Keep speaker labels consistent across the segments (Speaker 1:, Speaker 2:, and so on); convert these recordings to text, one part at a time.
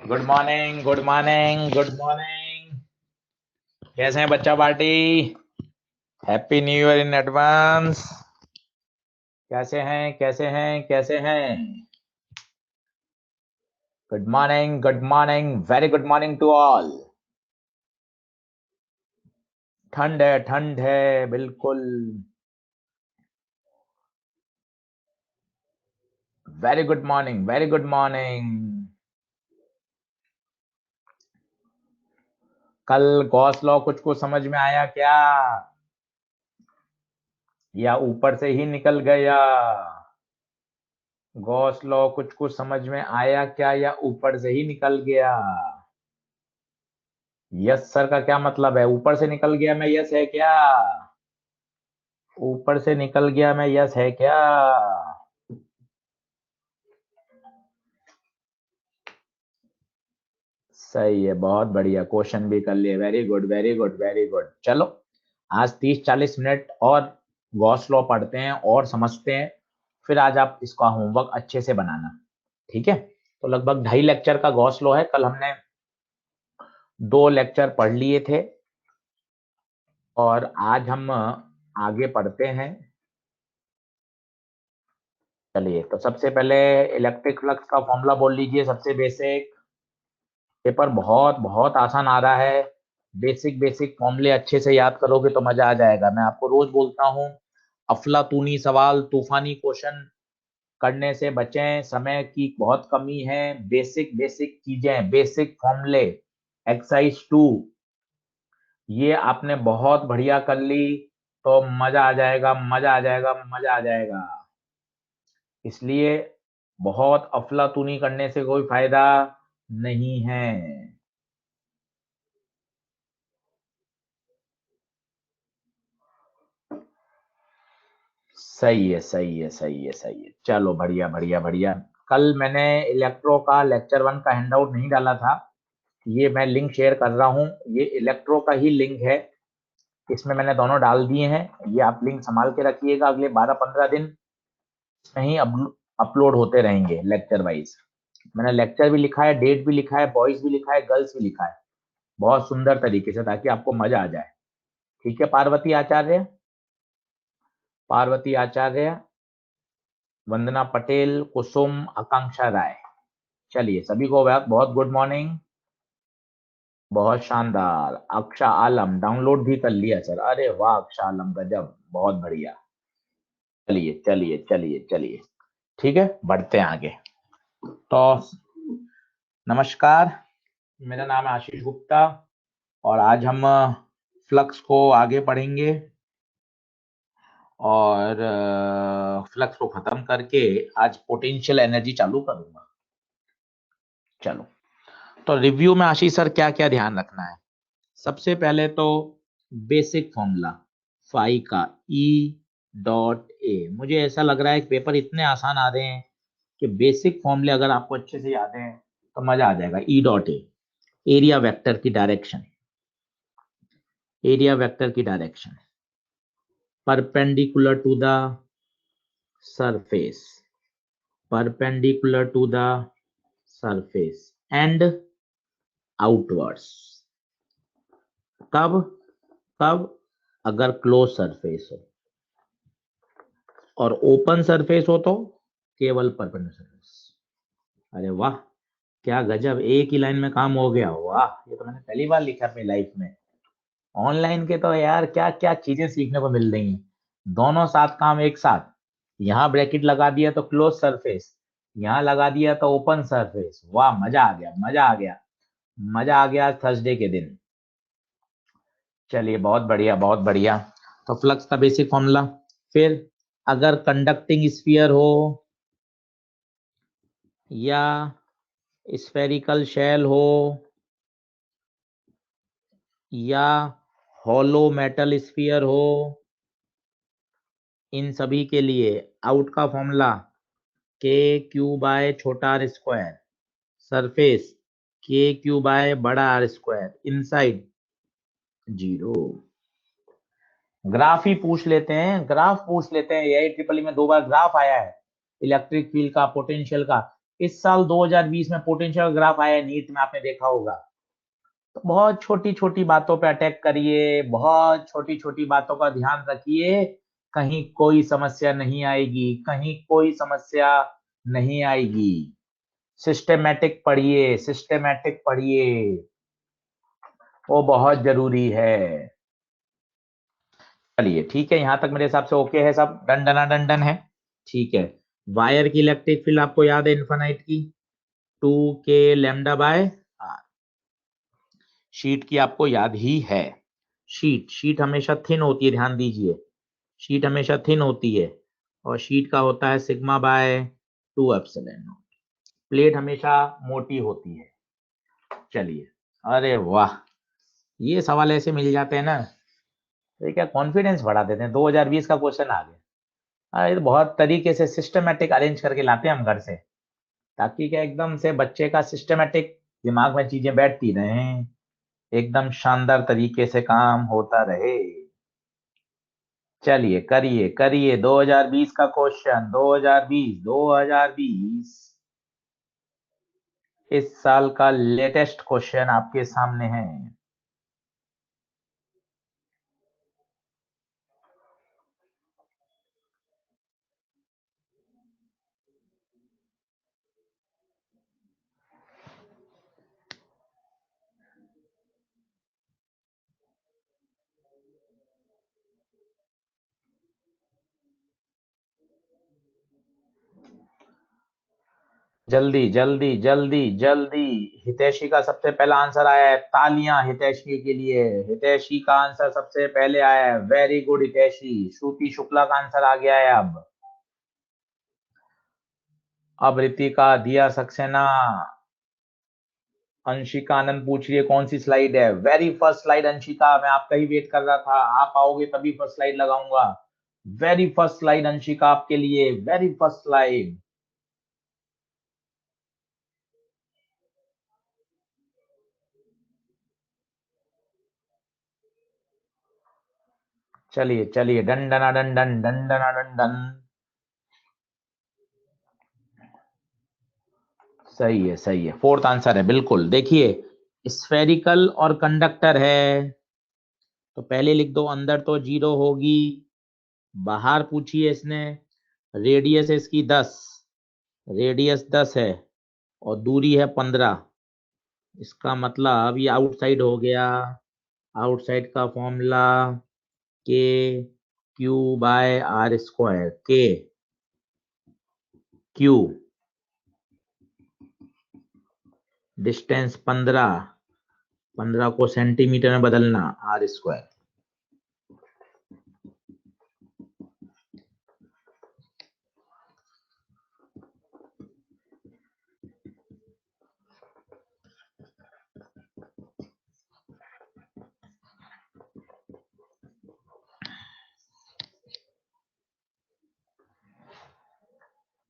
Speaker 1: Good morning, good morning, good morning. कैसे हैं बच्चा party? Happy new year in advance. कैसे हैं, कैसे हैं, कैसे हैं? Good morning, good morning, very good morning to all. ठंड है बिल्कुल। Very good morning, very good morning. कल गॉस लॉ कुछ समझ में आया क्या, या ऊपर से ही निकल गया? गॉस लॉ कुछ समझ में आया क्या, या ऊपर से ही निकल गया? यस सर का क्या मतलब है? ऊपर से निकल गया मैं यस है क्या? ऊपर से निकल गया मैं यस है क्या? सही है, बहुत बढ़िया, क्वेश्चन भी कर लिए। Very good, very good, very good. चलो आज 30-40 मिनट और गॉस लॉ पढ़ते हैं और समझते हैं, फिर आज आप इसका होमवर्क अच्छे से बनाना, ठीक है? तो लगभग 2.5 लेक्चर का गॉस लॉ है। कल हमने 2 लेक्चर पढ़ लिए थे और आज हम आगे पढ़ते हैं। चलिए, तो सबसे पहले इलेक्ट्रिक फ्लक्स का फॉर्मूला बोल लीजिए, सबसे बेसिक। पेपर बहुत बहुत आसान आ रहा है। बेसिक बेसिक फॉर्मूले अच्छे से याद करोगे तो मजा आ जाएगा। मैं आपको रोज बोलता हूँ, अफलातूनी सवाल, तूफानी क्वेश्चन करने से बचें, समय की बहुत कमी है। बेसिक बेसिक चीजें, बेसिक फॉर्मूले, एक्सरसाइज 2, ये आपने बहुत बढ़िया कर ली तो मजा आ जाएगा, मजा आ जाएगा, मजा आ जाएगा। इसलिए बहुत अफलातूनी करने से कोई फायदा नहीं है। सही है, सही है, सही है, सही है। चलो बढ़िया, बढ़िया, बढ़िया। कल मैंने इलेक्ट्रो का लेक्चर 1 का हैंडआउट नहीं डाला था, ये मैं लिंक शेयर कर रहा हूँ। ये इलेक्ट्रो का ही लिंक है, इसमें मैंने दोनों डाल दिए हैं। ये आप लिंक संभाल के रखिएगा, अगले 12-15 दिन में ही अपलोड होते रहेंगे लेक्चर वाइज। मैंने लेक्चर भी लिखा है, डेट भी लिखा है, बॉयज भी लिखा है, गर्ल्स भी लिखा है, बहुत सुंदर तरीके से, ताकि आपको मजा आ जाए। ठीक है? पार्वती आचार्य, पार्वती आचार्य, वंदना पटेल, कुसुम, आकांक्षा राय। चलिए, सभी को बहुत गुड मॉर्निंग। बहुत शानदार। अक्षा आलम डाउनलोड भी कर लिया सर, अरे वाह अक्षा आलम, गजब, बहुत बढ़िया। चलिए चलिए चलिए चलिए, ठीक है, बढ़ते हैं आगे। तो नमस्कार, मेरा नाम है आशीष गुप्ता और आज हम फ्लक्स को आगे पढ़ेंगे और फ्लक्स को खत्म करके आज पोटेंशियल एनर्जी चालू करूंगा। चलो, तो रिव्यू में आशीष सर क्या क्या ध्यान रखना है? सबसे पहले तो बेसिक फॉर्मूला फाई का, ई डॉट ए। मुझे ऐसा लग रहा है कि पेपर इतने आसान आ रहे हैं कि बेसिक फॉर्मूले अगर आपको अच्छे से याद हैं तो मजा आ जाएगा। E dot A, area vector की डायरेक्शन, एरिया वेक्टर की direction perpendicular to the surface, perpendicular to the surface and outwards. कब? कब? अगर क्लोज सरफेस हो, और ओपन सरफेस हो तो केवल परपेंडिकुलर सरफेस। अरे वाह, क्या गजब, एक ही लाइन में काम हो गया, वाह! ये तो मैंने पहली बार लिखा अपनी लाइफ में। ऑनलाइन के तो यार क्या क्या चीजें सीखने को मिल रही हैं, दोनों साथ काम एक साथ। यहाँ ब्रैकेट लगा दिया तो क्लोज सरफेस, यहाँ लगा दिया तो ओपन सरफेस। वाह, मजा आ गया, मजा आ गया, मजा आ गया थर्सडे के दिन। चलिए, बहुत बढ़िया, बहुत बढ़िया। तो फ्लक्स का बेसिक फॉर्मूला, फिर अगर कंडक्टिंग स्फीयर हो या स्फेरिकल शेल हो या हॉलो मेटल स्फीयर हो, इन सभी के लिए आउट का फॉर्मूला के क्यू बाय छोटा आर स्क्वायर, सरफेस के क्यू बाय बड़ा आर स्क्वायर, इनसाइड 0। ग्राफ ही पूछ लेते हैं, ग्राफ पूछ लेते हैं। यही ट्रिपल में 2 बार ग्राफ आया है इलेक्ट्रिक फील्ड का, पोटेंशियल का। इस साल 2020 में पोटेंशियल ग्राफ आया है नीट में, आपने देखा होगा। तो बहुत छोटी छोटी बातों पे अटैक करिए, बहुत छोटी छोटी बातों का ध्यान रखिए, कहीं कोई समस्या नहीं आएगी, कहीं कोई समस्या नहीं आएगी। सिस्टेमैटिक पढ़िए, सिस्टेमैटिक पढ़िए, वो बहुत जरूरी है। चलिए ठीक है, यहां तक मेरे हिसाब से ओके है, सब डन डना डन डन है। ठीक है, वायर की इलेक्ट्रिक फील्ड आपको याद है इन्फिनाइट की, 2k λ/r। शीट की आपको याद ही है। शीट शीट हमेशा थिन होती है, ध्यान दीजिए, शीट हमेशा थिन होती है, और शीट का होता है σ/2ε0। प्लेट हमेशा मोटी होती है। चलिए, अरे वाह, ये सवाल ऐसे मिल जाते हैं ना, तो क्या कॉन्फिडेंस बढ़ा देते हैं। 2020 का क्वेश्चन आ गया। ये तो बहुत तरीके से सिस्टमेटिक अरेंज करके लाते हैं हम घर से, ताकि क्या एकदम से बच्चे का सिस्टमेटिक दिमाग में चीजें बैठती रहें, एकदम शानदार तरीके से काम होता रहे। चलिए करिए करिए, 2020 का क्वेश्चन, 2020 इस साल का लेटेस्ट क्वेश्चन आपके सामने है। जल्दी जल्दी जल्दी जल्दी, हितैषी का सबसे पहला आंसर आया है, तालियां हितैषी के लिए। हितैषी का आंसर सबसे पहले आया है, वेरी गुड हितैषी। श्रुति शुक्ला का आंसर आ गया है। अब रितिका, दिया सक्सेना, अंशिका आनंद पूछ रही है कौन सी स्लाइड है। वेरी फर्स्ट स्लाइड अंशिका, मैं आपका ही वेट कर रहा था, आप आओगे तभी फर्स्ट स्लाइड लगाऊंगा। वेरी फर्स्ट स्लाइड अंशिका आपके लिए, वेरी फर्स्ट स्लाइड। चलिए चलिए, डन डना डन डन डन डना डन डन। सही है सही है, फोर्थ आंसर है बिल्कुल। देखिए, स्फेरिकल और कंडक्टर है, तो पहले लिख दो, अंदर तो 0 होगी, बाहर पूछी है इसने, रेडियस है इसकी 10, रेडियस 10 है और दूरी है 15। इसका मतलब ये आउटसाइड हो गया। आउटसाइड का फॉर्मूला Q/r², Q डिस्टेंस 15, 15 को सेंटीमीटर में बदलना, r²।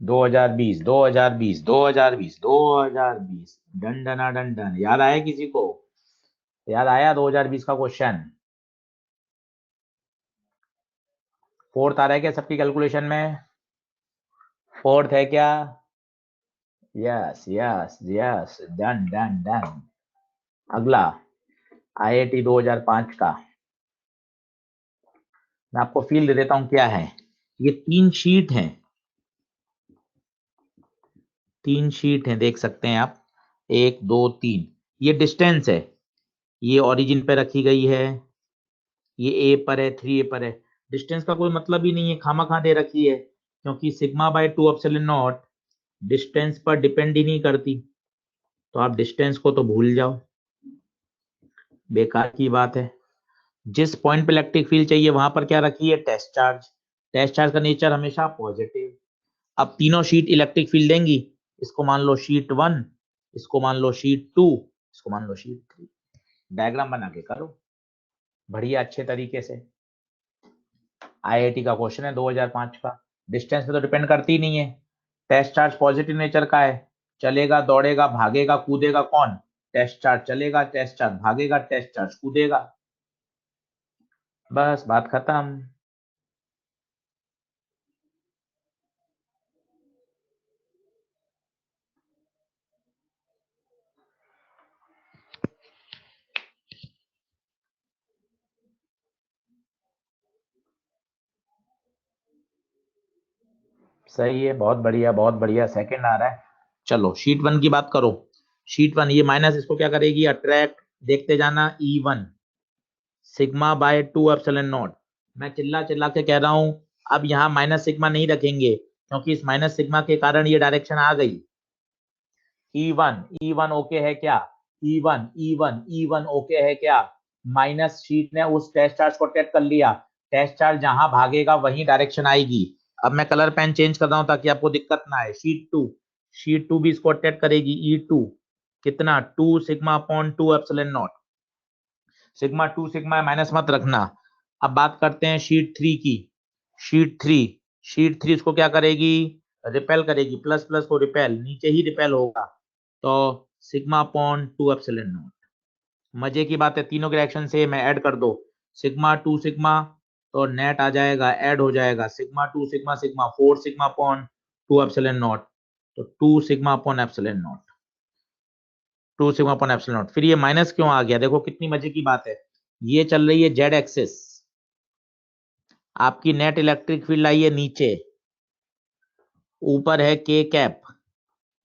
Speaker 1: 2020 2020 2020 2020, डन डना डन डन। याद आया किसी को? याद आया 2020 का क्वेश्चन? फोर्थ आ रहा है क्या सबकी कैलकुलेशन में? फोर्थ है क्या? यस यस यस, डन डन डन। अगला, IIT 2005 का, मैं आपको फील दे देता हूं क्या है। ये 3 शीट हैं, 3 शीट हैं, देख सकते हैं आप, 1 2 3। ये डिस्टेंस है, ये ओरिजिन पे रखी गई है, ये ए पर है, 3A पर है। डिस्टेंस का कोई मतलब ही नहीं है, खामा दे रखी है, क्योंकि σ/2ε0 डिस्टेंस पर डिपेंड ही नहीं करती, तो आप डिस्टेंस को तो भूल जाओ, बेकार की बात है। जिस पॉइंट पे इलेक्ट्रिक फील्ड चाहिए वहां पर क्या रखी है, टेस्ट चार्ज। टेस्ट चार्ज का नेचर हमेशा पॉजिटिव। अब तीनों शीट इलेक्ट्रिक फील्ड देंगी, इसको मान लो शीट 1, इसको मान लो शीट 2, इसको मान लो शीट 3। डायग्राम बना के करो बढ़िया अच्छे तरीके से। IIT का क्वेश्चन है 2005 का, डिस्टेंस पे तो डिपेंड करती नहीं है। टेस्ट चार्ज पॉजिटिव नेचर का है, चलेगा दौड़ेगा भागेगा कूदेगा कौन? टेस्ट चार्ज चलेगा, टेस्ट चार्ज भागेगा, टेस्ट चार्ज कूदेगा। बस बात खत्म। सही है, बहुत बढ़िया बहुत बढ़िया, सेकंड आ रहा है। चलो शीट वन की बात करो। शीट वन, ये माइनस इसको क्या करेगी, अट्रैक्ट, देखते जाना, E1 sigma bye 2 epsilon not. मैं चिल्ला चिल्ला के कह रहा हूं, अब यहाँ माइनस सिग्मा नहीं रखेंगे, क्योंकि इस माइनस सिग्मा के कारण ये डायरेक्शन आ गई। E1 ओके है क्या? E1 ओके है क्या? माइनस शीट ने उस टेस्ट चार्ज को ट्रैक कर लिया, टेस्ट चार्ज जहां भागेगा वहीं डायरेक्शन आएगी। अब मैं कलर पेन चेंज कर रहा हूं ताकि आपको दिक्कत ना आए। शीट टू भी इसको अटैक करेगी, E2 कितना, 2 sigma upon 2 epsilon not. Sigma 2 sigma minus मत रखना। अब बात करते हैं शीट थ्री की। शीट 3, शीट 3 इसको क्या करेगी, रिपेल करेगी, प्लस प्लस को रिपेल, नीचे ही रिपेल होगा, तो सिग्मा अपॉन 2 एप्सिलॉन नॉट। मजे की बात है, तीनों के रिएक्शन से मैं ऐड कर दो, सिग्मा 2 सिग्मा, तो नेट आ जाएगा, ऐड हो जाएगा, sigma 2 sigma sigma 4 sigma upon 2 epsilon not, तो 2 sigma upon epsilon not, 2 sigma upon epsilon not. फिर ये माइनस क्यों आ गया, देखो कितनी मजे की बात है। ये चल रही है जेड एक्सिस, आपकी नेट इलेक्ट्रिक फील्ड आई है नीचे, ऊपर है के कैप,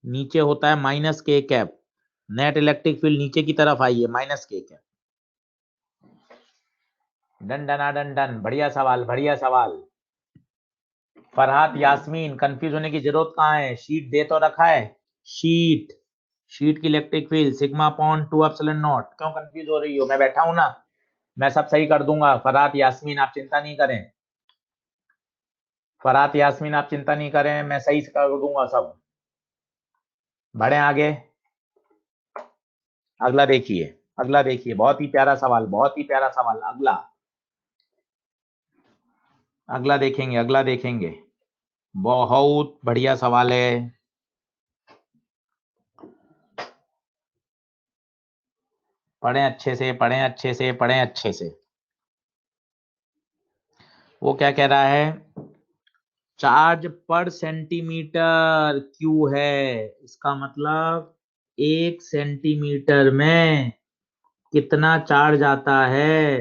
Speaker 1: नीचे होता है माइनस के कैप, नेट इलेक्ट्रिक फील्ड नीचे की तरफ आई है माइनस के कैप। डन डन डन डन, बढ़िया सवाल बढ़िया सवाल। फरहाद यास्मीन, कंफ्यूज होने की जरूरत कहाँ है, शीट दे तो रखा है। शीट शीट की electric field sigma upon 2 epsilon not, क्यों कंफ्यूज हो रही हो, मैं बैठा हूं ना, मैं सब सही कर दूंगा। फरहाद यास्मीन आप चिंता नहीं करें, फरहाद यास्मीन आप चिंता नहीं करें, मैं सही से कर दूंगा सब। बढ़े आगे, अगला देखिए, अगला देखिए, बहुत ही प्यारा सवाल, बहुत ही प्यारा सवाल। अगला, अगला देखेंगे, अगला देखेंगे, बहुत बढ़िया सवाल है। पढ़ें अच्छे से, पढ़ें अच्छे से, पढ़ें अच्छे से। वो क्या कह रहा है, चार्ज पर सेंटीमीटर क्यू है, इसका मतलब 1 सेंटीमीटर में कितना चार्ज आता है,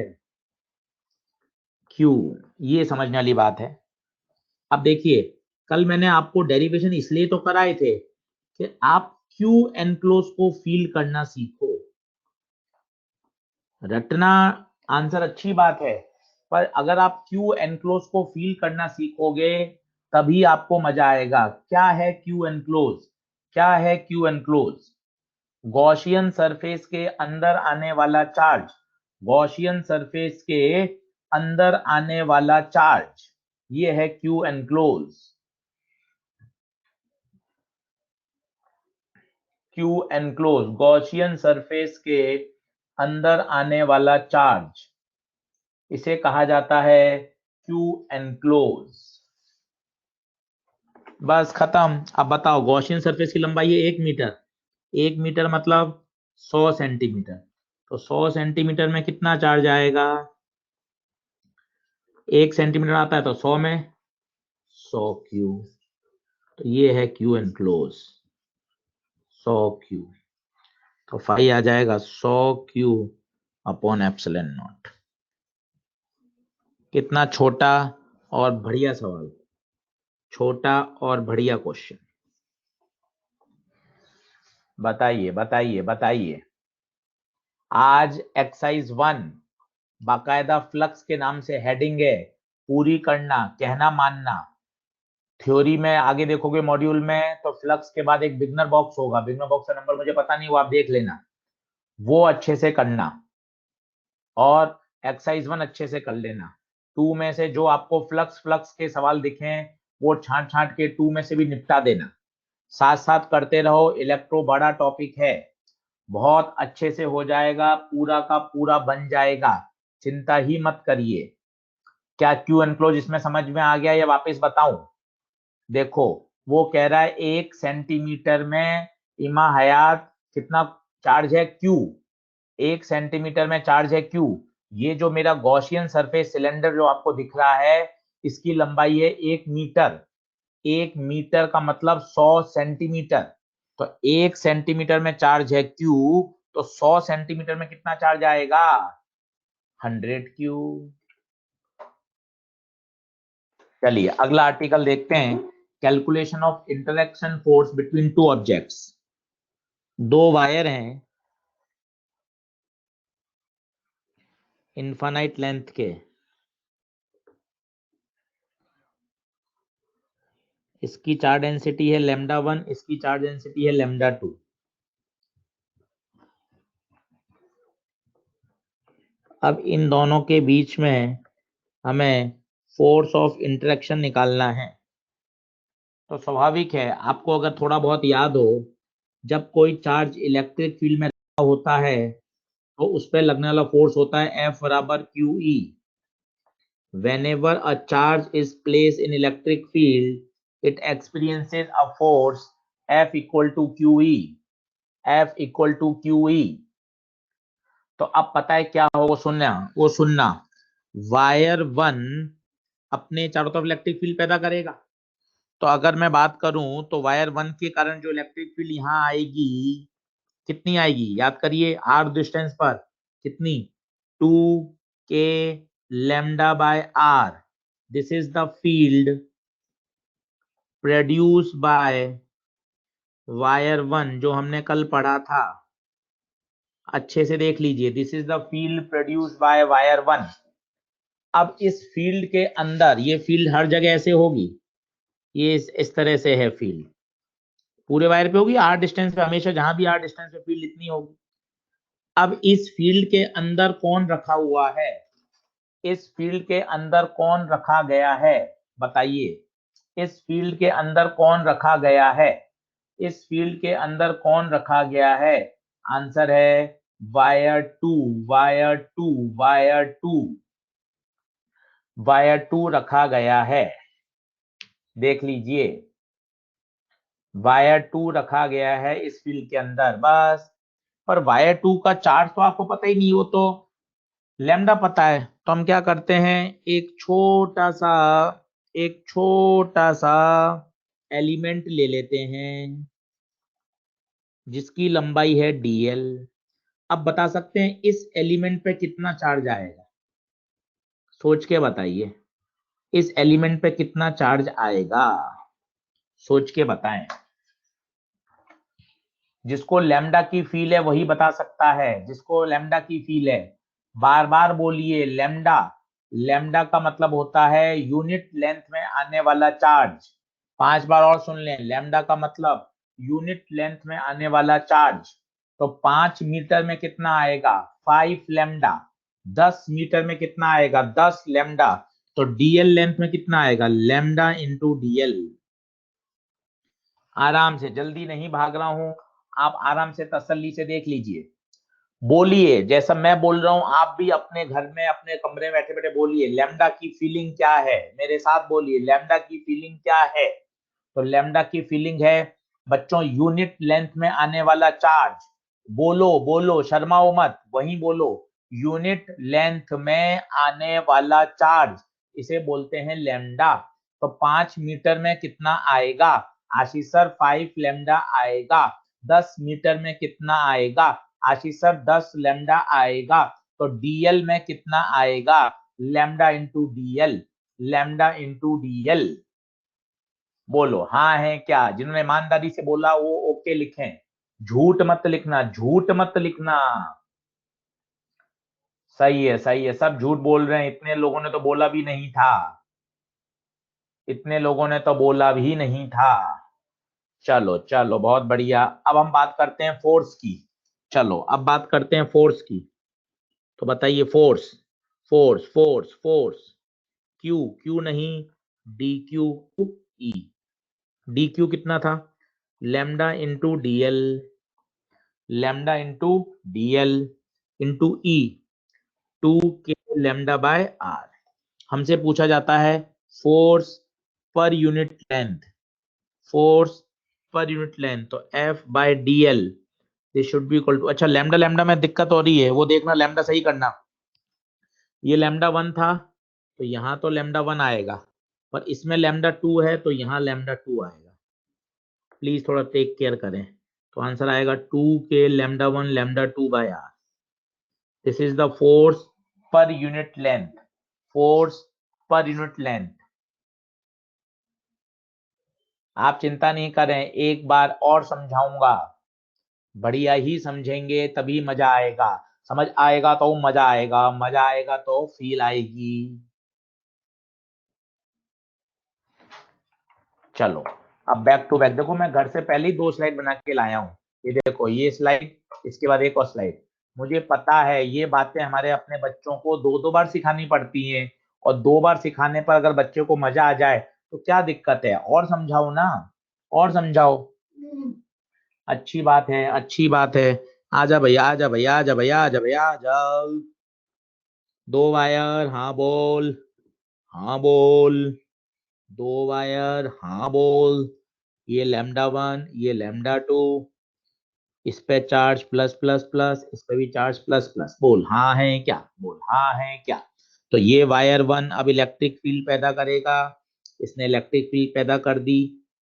Speaker 1: क्यू। ये समझने वाली बात है। अब देखिए, कल मैंने आपको डेरिवेशन इसलिए तो कराए थे कि आप क्यू एनक्लोज को फील करना सीखो। रटना आंसर अच्छी बात है, पर अगर आप क्यू एनक्लोज को फील करना सीखोगे तभी आपको मजा आएगा। क्या है क्यू एनक्लोज, क्या है क्यू एनक्लोज? गॉसियन सरफेस के अंदर आने वाला चार्ज, गॉसियन सरफेस के अंदर आने वाला चार्ज, ये है Q enclose. Q enclose, Gaussian surface के अंदर आने वाला चार्ज, इसे कहा जाता है क्यू एनक्लोज। बस खत्म। अब बताओ, गॉसियन सरफेस की लंबाई है 1 मीटर, 1 मीटर मतलब 100 सेंटीमीटर, तो 100 सेंटीमीटर में कितना चार्ज आएगा, 1 सेंटीमीटर आता है तो 100 में 100 क्यू, तो ये है क्यू एनक्लोज, 100 क्यू, तो फाई आ जाएगा 100 क्यू अपॉन एप्सिलॉन नॉट। कितना छोटा और बढ़िया सवाल, छोटा और बढ़िया क्वेश्चन। बताइए बताइए बताइए। आज एक्सरसाइज 1 बाकायदा फ्लक्स के नाम से हेडिंग है, पूरी करना, कहना मानना। थ्योरी में आगे देखोगे मॉड्यूल में, तो फ्लक्स के बाद एक बिगनर बॉक्स होगा, बिगनर बॉक्स का नंबर मुझे पता नहीं, वो आप देख लेना, वो अच्छे से करना, और एक्सरसाइज 1 अच्छे से कर लेना। 2 में से जो आपको फ्लक्स फ्लक्स के सवाल दिखे वो छांट छांट के 2 में से भी निपटा देना, साथ साथ करते रहो। इलेक्ट्रो बड़ा टॉपिक है, बहुत अच्छे से हो जाएगा, पूरा का पूरा बन जाएगा, चिंता ही मत करिए। क्या क्यू एनक्लोज इसमें समझ में आ गया या वापस बताऊं? देखो, वो कह रहा है 1 सेंटीमीटर में इमा हयात कितना चार्ज है, क्यू, 1 सेंटीमीटर में चार्ज है क्यू, ये जो मेरा गॉसियन सरफेस सिलेंडर जो आपको दिख रहा है, इसकी लंबाई है 1 मीटर। 1 मीटर का मतलब 100 सेंटीमीटर। तो 1 सेंटीमीटर में चार्ज है Q, तो 100 सेंटीमीटर में कितना चार्ज आएगा? 100Q। चलिए अगला आर्टिकल देखते हैं, calculation of interaction force between two objects. दो वायर हैं इनफाइनाइट लेंथ के, इसकी चार्ज डेंसिटी है λ1, इसकी चार्ज डेंसिटी है λ2। अब इन दोनों के बीच में हमें फोर्स ऑफ इंटरेक्शन निकालना है। तो स्वाभाविक है, आपको अगर थोड़ा बहुत याद हो, जब कोई चार्ज इलेक्ट्रिक फील्ड में होता है तो उस पर लगने वाला फोर्स होता है F बराबर QE। Whenever a charge is placed in electric field, it experiences a force F equal to QE। F equal to QE। तो अब पता है क्या हो, वो सुनना। वायर 1 अपने चारों तरफ इलेक्ट्रिक फील्ड पैदा करेगा। तो अगर मैं बात करूं तो वायर 1 के कारण जो इलेक्ट्रिक फील्ड यहां आएगी, कितनी आएगी याद करिए, r डिस्टेंस पर कितनी, 2k lambda bye r। This is the field produce by wire 1 जो हमने कल पढ़ा था, अच्छे से देख लीजिए। This is the field produce by wire 1। अब इस फील्ड के अंदर, ये फील्ड हर जगह ऐसे होगी, ये इस तरह से है फील्ड, पूरे वायर पे होगी, r डिस्टेंस पे, हमेशा जहां भी r डिस्टेंस पे फील्ड इतनी होगी। अब इस फील्ड के अंदर कौन रखा हुआ है, इस फील्ड के अंदर कौन रखा गया है, बताइए। इस फील्ड के अंदर कौन रखा गया है, इस फील्ड के अंदर कौन रखा गया है? आंसर है वायर 2, वायर 2, वायर 2, वायर 2 रखा गया है। देख लीजिए, वायर 2 रखा गया है इस फील्ड के अंदर, बस। पर वायर 2 का चार्ज तो आपको पता ही नहीं, हो तो लैम्डा पता है। तो हम क्या करते हैं, एक छोटा सा एलिमेंट ले लेते हैं जिसकी लंबाई है dl। अब बता सकते हैं इस एलिमेंट पे कितना चार्ज आएगा, सोच के बताइए, इस एलिमेंट पे कितना चार्ज आएगा, सोच के बताएं। जिसको लैम्डा की फील है वही बता सकता है, जिसको लैम्डा की फील है। बार बार बोलिए लैम्डा। लैम्डा का मतलब होता है यूनिट लेंथ में आने वाला चार्ज। 5 बार और सुन लें, लैम्डा का मतलब यूनिट लेंथ में आने वाला चार्ज। तो 5 मीटर में कितना आएगा, 5 लैम्डा। 10 मीटर में कितना आएगा, 10 लैम्डा। तो डीएल लेंथ में कितना आएगा, लैम्डा इंटू डीएल। आराम से, जल्दी नहीं भाग रहा हूं, आप आराम से तसल्ली से देख लीजिए। बोलिए, जैसा मैं बोल रहा हूं आप भी अपने घर में अपने कमरे में बैठे बैठे बोलिए, लैम्डा की फीलिंग क्या है, मेरे साथ बोलिए, लैम्डा की फीलिंग क्या है। तो लैम्डा की फीलिंग है बच्चों, यूनिट लेंथ में आने वाला चार्ज। बोलो बोलो, शर्माओ मत, वही बोलो, यूनिट लेंथ में आने वाला चार्ज, इसे बोलते हैं लैम्डा। तो 5 मीटर में कितना आएगा, आशीष सर 5 लैम्डा आएगा। 10 मीटर में कितना आएगा, आशीष सर 10 लैम्डा आएगा। तो डीएल में कितना आएगा, lambda into DL, lambda into DL. बोलो हाँ है क्या, जिन्होंने ईमानदारी से बोला वो ओके लिखें, झूठ मत लिखना, झूठ मत लिखना। सही है, सही है, सब झूठ बोल रहे हैं, इतने लोगों ने तो बोला भी नहीं था, इतने लोगों ने तो बोला भी नहीं था। चलो चलो, बहुत बढ़िया। अब हम बात करते हैं फोर्स की। चलो अब बात करते हैं फोर्स की। तो बताइए force, force force force, Q, Q नहीं, D Q E. D Q कितना था, lambda into DL, lambda into DL into E, 2k lambda by R. हमसे पूछा जाता है फोर्स पर यूनिट लेंथ, फोर्स पर यूनिट लेंथ, तो F by DL this should be equal to, अच्छा लैम्डा लैम्डा में दिक्कत हो रही है, वो देखना, लैम्डा सही करना। ये लैम्डा 1 था तो यहाँ तो लैम्डा 1 आएगा, पर इसमें लैम्डा 2 है तो यहाँ लैम्डा 2 आएगा। प्लीज थोड़ा टेक केयर करें। तो आंसर आएगा 2 के lambda 1 lambda 2 by R. This is the force पर यूनिट लेंथ, फोर्स पर यूनिट लेंथ। आप चिंता नहीं करें, एक बार और समझाऊंगा, बढ़िया ही समझेंगे तभी मजा आएगा। समझ आएगा तो मजा आएगा, मजा आएगा तो फील आएगी। चलो अब बैक टू बैक। देखो मैं घर से पहले ही 2 स्लाइड बना के लाया हूँ। ये देखो, ये स्लाइड, इसके बाद एक और स्लाइड। मुझे पता है ये बातें हमारे अपने बच्चों को 2-2 बार सिखानी पड़ती हैं, और 2 बार सिखाने पर अगर बच्चे को मजा आ जाए तो क्या दिक्कत है? और समझाओ ना, और समझाओ। अच्छी बात है, अच्छी बात है। आजा भैया, आजा भैया, आजा भैया, आजा भैया, आ जाओ। 2 वायर, हाँ बोल, हाँ बोल। 2 वायर, हाँ बोल। ये लैम्डा 1, ये लैम्डा 2। इस पे चार्ज प्लस प्लस प्लस, इस पे भी चार्ज प्लस प्लस। बोल हाँ है क्या, बोल हाँ है क्या। तो ये वायर 1 अब इलेक्ट्रिक फील्ड पैदा करेगा। इसने इलेक्ट्रिक फील्ड पैदा कर दी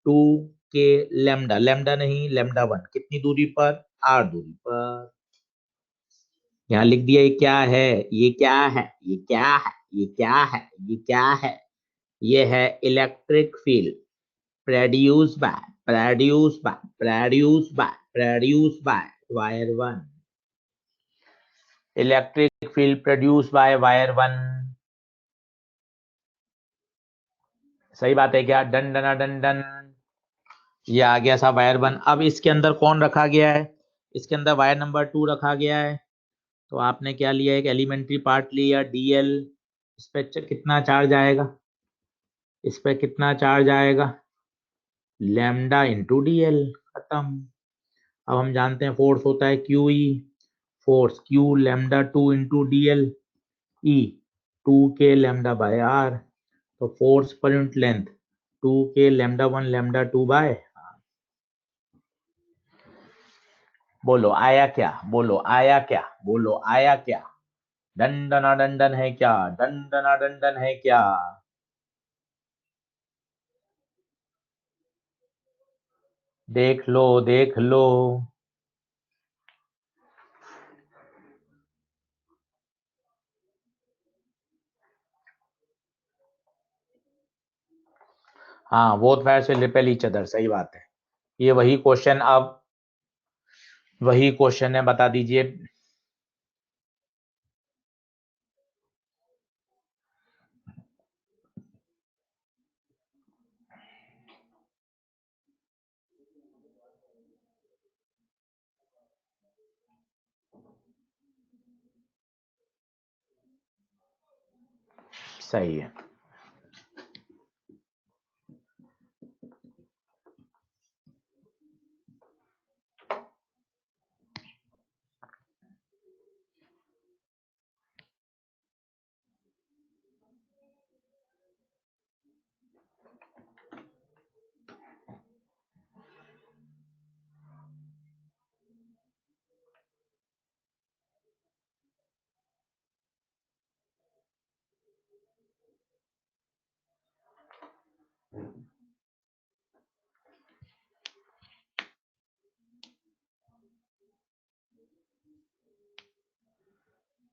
Speaker 1: 2 के लैम्डा, लैम्डा नहीं लैम्डा 1, कितनी दूरी पर, आर दूरी पर। यहाँ लिख दिया। ये क्या है, ये क्या है, ये क्या है, ये क्या है, ये क्या है? ये है electric field produce by, produce by, produce by, produce by wire 1। Electric field produce by wire 1। सही बात है क्या? डन डना डन डन। ये आ गया सा वायर 1। अब इसके अंदर कौन रखा गया है? इसके अंदर वायर नंबर 2 रखा गया है। तो आपने क्या लिया, एक एलिमेंट्री पार्ट लिया डीएल। इस पे कितना चार्ज आएगा, इस पे कितना चार्ज आएगा? लैम्डा इंटू डीएल, खत्म। अब हम जानते हैं फोर्स होता है q e, force q lambda 2 into d l, e 2 के लैम्डा बाय आर। तो फोर्स पर यूनिट लेंथ 2 के लैम्डा 1 लैम्डा 2 बाय। बोलो आया क्या, बोलो आया क्या, बोलो आया क्या? डंडना डंडन है क्या, डंडना डंडन है क्या? देख लो, देख लो। हाँ, बोथ वायर से रिपेल ईच अदर, सही बात है। ये वही क्वेश्चन, अब वही क्वेश्चन है, बता दीजिए। सही है।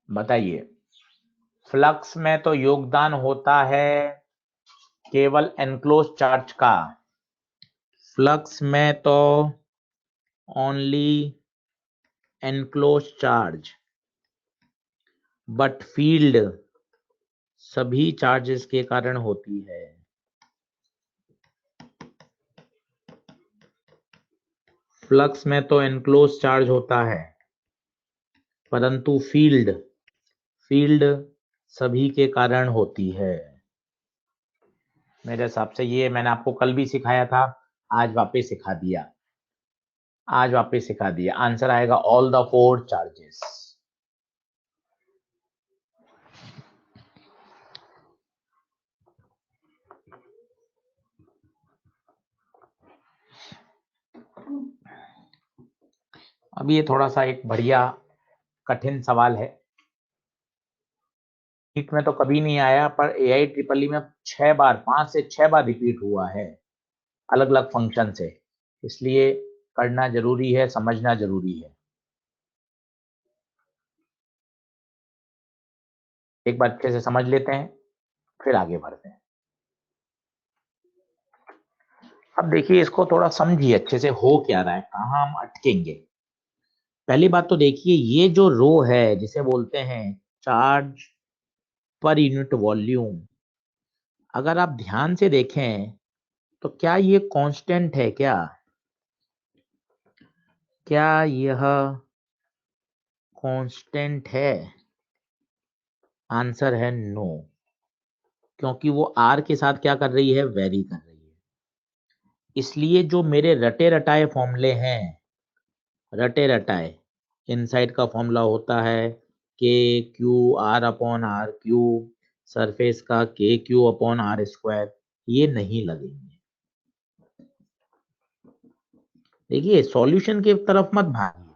Speaker 1: बताइए। फ्लक्स में तो योगदान होता है केवल एनक्लोज चार्ज का। फ्लक्स में तो only enclose charge, but field सभी चार्जेस के कारण होती है। फ्लक्स में तो एनक्लोज चार्ज होता है, परंतु फील्ड, फील्ड सभी के कारण होती है। मेरे हिसाब से ये मैंने आपको कल भी सिखाया था, आज वापस सिखा दिया, आज वापस सिखा दिया। आंसर आएगा ऑल द 4 चार्जेस। अब ये थोड़ा सा एक बढ़िया कठिन सवाल है। नीट में तो कभी नहीं आया, पर AIEEE में 6 बार, 5 से 6 बार रिपीट हुआ है अलग अलग फंक्शन से, इसलिए करना जरूरी है, समझना जरूरी है। एक बार अच्छे से समझ लेते हैं, फिर आगे बढ़ते हैं। अब देखिए, इसको थोड़ा समझिए अच्छे से, हो क्या रहा है, कहाँ हम अटकेंगे। पहली बात तो देखिए, ये जो रो है जिसे बोलते हैं चार्ज पर यूनिट वॉल्यूम, अगर आप ध्यान से देखें तो क्या ये कांस्टेंट है? क्या यह कांस्टेंट है? आंसर है नो, क्योंकि वो आर के साथ क्या कर रही है? वेरी कर रही है। इसलिए जो मेरे रटे रटाए फॉर्मूले हैं, रटे रटाए, इनसाइड का फॉर्मूला होता है K Q R upon R cube, surface का K Q upon R square, ये नहीं लगेंगे। देखिए, सॉल्यूशन की तरफ मत भागिए,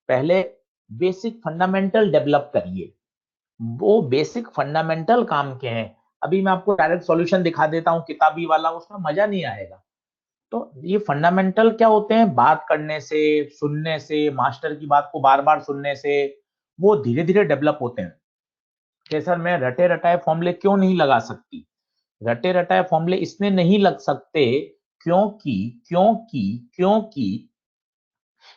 Speaker 1: पहले बेसिक फंडामेंटल डेवलप करिए। वो बेसिक फंडामेंटल काम के हैं। अभी मैं आपको डायरेक्ट सॉल्यूशन दिखा देता हूँ किताबी वाला, उसमें मजा नहीं आएगा। तो ये फंडामेंटल क्या होते हैं? बात करने से, सुनने से, मास्टर की बात को बार बार सुनने से वो धीरे धीरे डेवलप होते हैं। कि सर मैं रटे रटाए फॉर्मूले क्यों नहीं लगा सकती? रटे रटाए फॉर्मूले इसमें नहीं लग सकते क्योंकि क्योंकि क्योंकि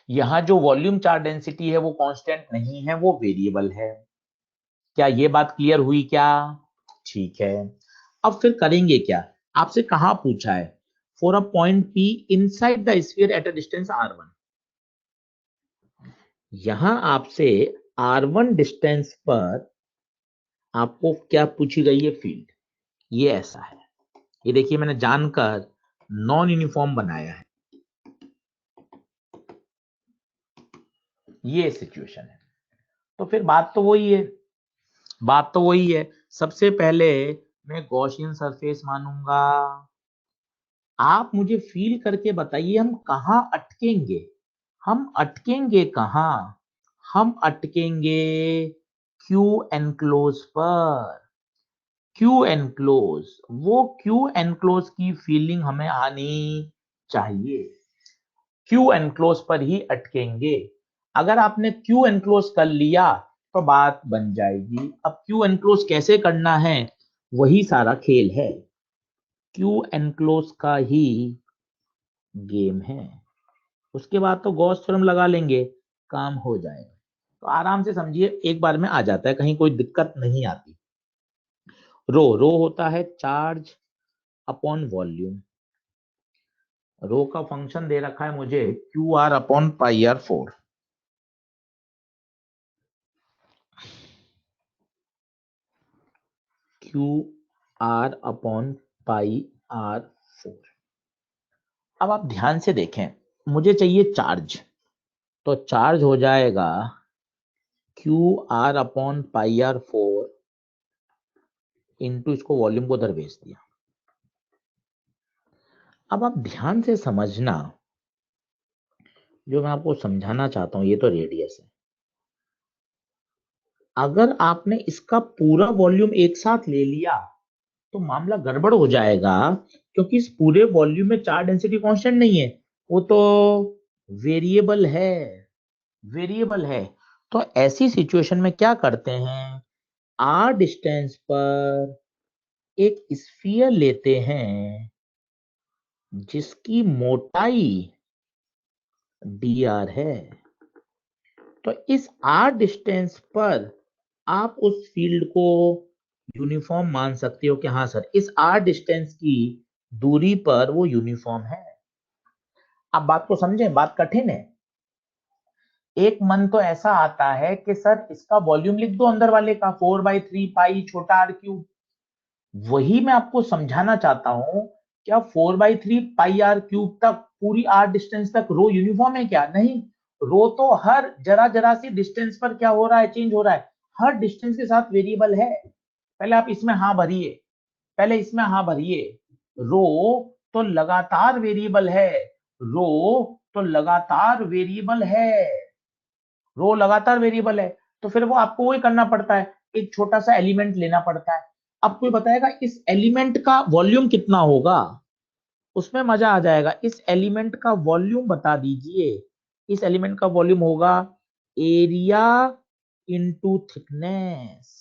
Speaker 1: यहाँ जो वॉल्यूम चार्ज डेंसिटी है वो कांस्टेंट नहीं है, वो वेरिएबल है। क्या ये बात क्लियर हुई क्या? ठीक है। अब फिर करेंगे क्या? आपसे कहा पूछा है for a point P inside the sphere at a distance R1। यहां आपसे R1 डिस्टेंस पर आपको क्या पूछी गई है? फील्ड। ये ऐसा है, ये देखिए मैंने जानकर नॉन यूनिफॉर्म बनाया है, ये सिचुएशन है। तो फिर बात तो वही है। सबसे पहले मैं गॉसियन सरफेस मानूंगा। आप मुझे फील करके बताइए हम कहाँ अटकेंगे? हम अटकेंगे कहाँ? हम अटकेंगे क्यू एनक्लोज पर। क्यू एनक्लोज, वो क्यू एनक्लोज की फीलिंग हमें आनी चाहिए। क्यू एनक्लोज पर ही अटकेंगे। अगर आपने क्यू एनक्लोज कर लिया तो बात बन जाएगी। अब क्यू एनक्लोज कैसे करना है, वही सारा खेल है। क्यू एनक्लोज का ही गेम है। उसके बाद तो गॉस थ्योरम लगा लेंगे, काम हो जाएगा। तो आराम से समझिए, एक बार में आ जाता है, कहीं कोई दिक्कत नहीं आती। रो होता है चार्ज अपॉन वॉल्यूम। रो का फंक्शन दे रखा है मुझे Q R upon pi R 4। Q R upon pi R 4। अब आप ध्यान से देखें, मुझे चाहिए चार्ज, तो चार्ज हो जाएगा Q R upon pi R 4 into, इसको वॉल्यूम को उधर भेज दिया। अब आप ध्यान से समझना, जो मैं आपको समझाना चाहता हूं, ये तो रेडियस है। अगर आपने इसका पूरा वॉल्यूम एक साथ ले लिया तो मामला गड़बड़ हो जाएगा, क्योंकि इस पूरे वॉल्यूम में चार्ज डेंसिटी कांस्टेंट नहीं है, वो तो वेरिएबल है। वेरिएबल है। तो ऐसी सिचुएशन में क्या करते हैं, आर डिस्टेंस पर एक स्फीयर लेते हैं जिसकी मोटाई dr है। तो इस आर डिस्टेंस पर आप उस फील्ड को यूनिफॉर्म मान सकते हो कि हाँ सर, इस आर डिस्टेंस की दूरी पर वो यूनिफॉर्म है। आप बात को समझें, बात कठिन है। एक मन तो ऐसा आता है कि सर इसका वॉल्यूम लिख दो अंदर वाले का, 4/3 पाई छोटा आर क्यूब। वही मैं आपको समझाना चाहता हूं, क्या 4/3 पाई आर क्यूब तक, पूरी आर डिस्टेंस तक रो यूनिफॉर्म है? क्या नहीं। रो तो हर जरा जरा सी डिस्टेंस पर क्या हो रहा है? चेंज हो रहा है। हर डिस्टेंस के साथ वेरिएबल है। पहले आप इसमें हाँ भरिए, पहले इसमें हाँ भरिए। रो तो लगातार वेरिएबल है, रो तो लगातार वेरिएबल है, रो लगातार वेरिएबल है। तो फिर वो आपको वही करना पड़ता है, एक छोटा सा एलिमेंट लेना पड़ता है। अब कोई बताएगा इस एलिमेंट का वॉल्यूम कितना होगा, उसमें मजा आ जाएगा। इस एलिमेंट का वॉल्यूम बता दीजिए। इस एलिमेंट का वॉल्यूम होगा एरिया इनटू थिकनेस।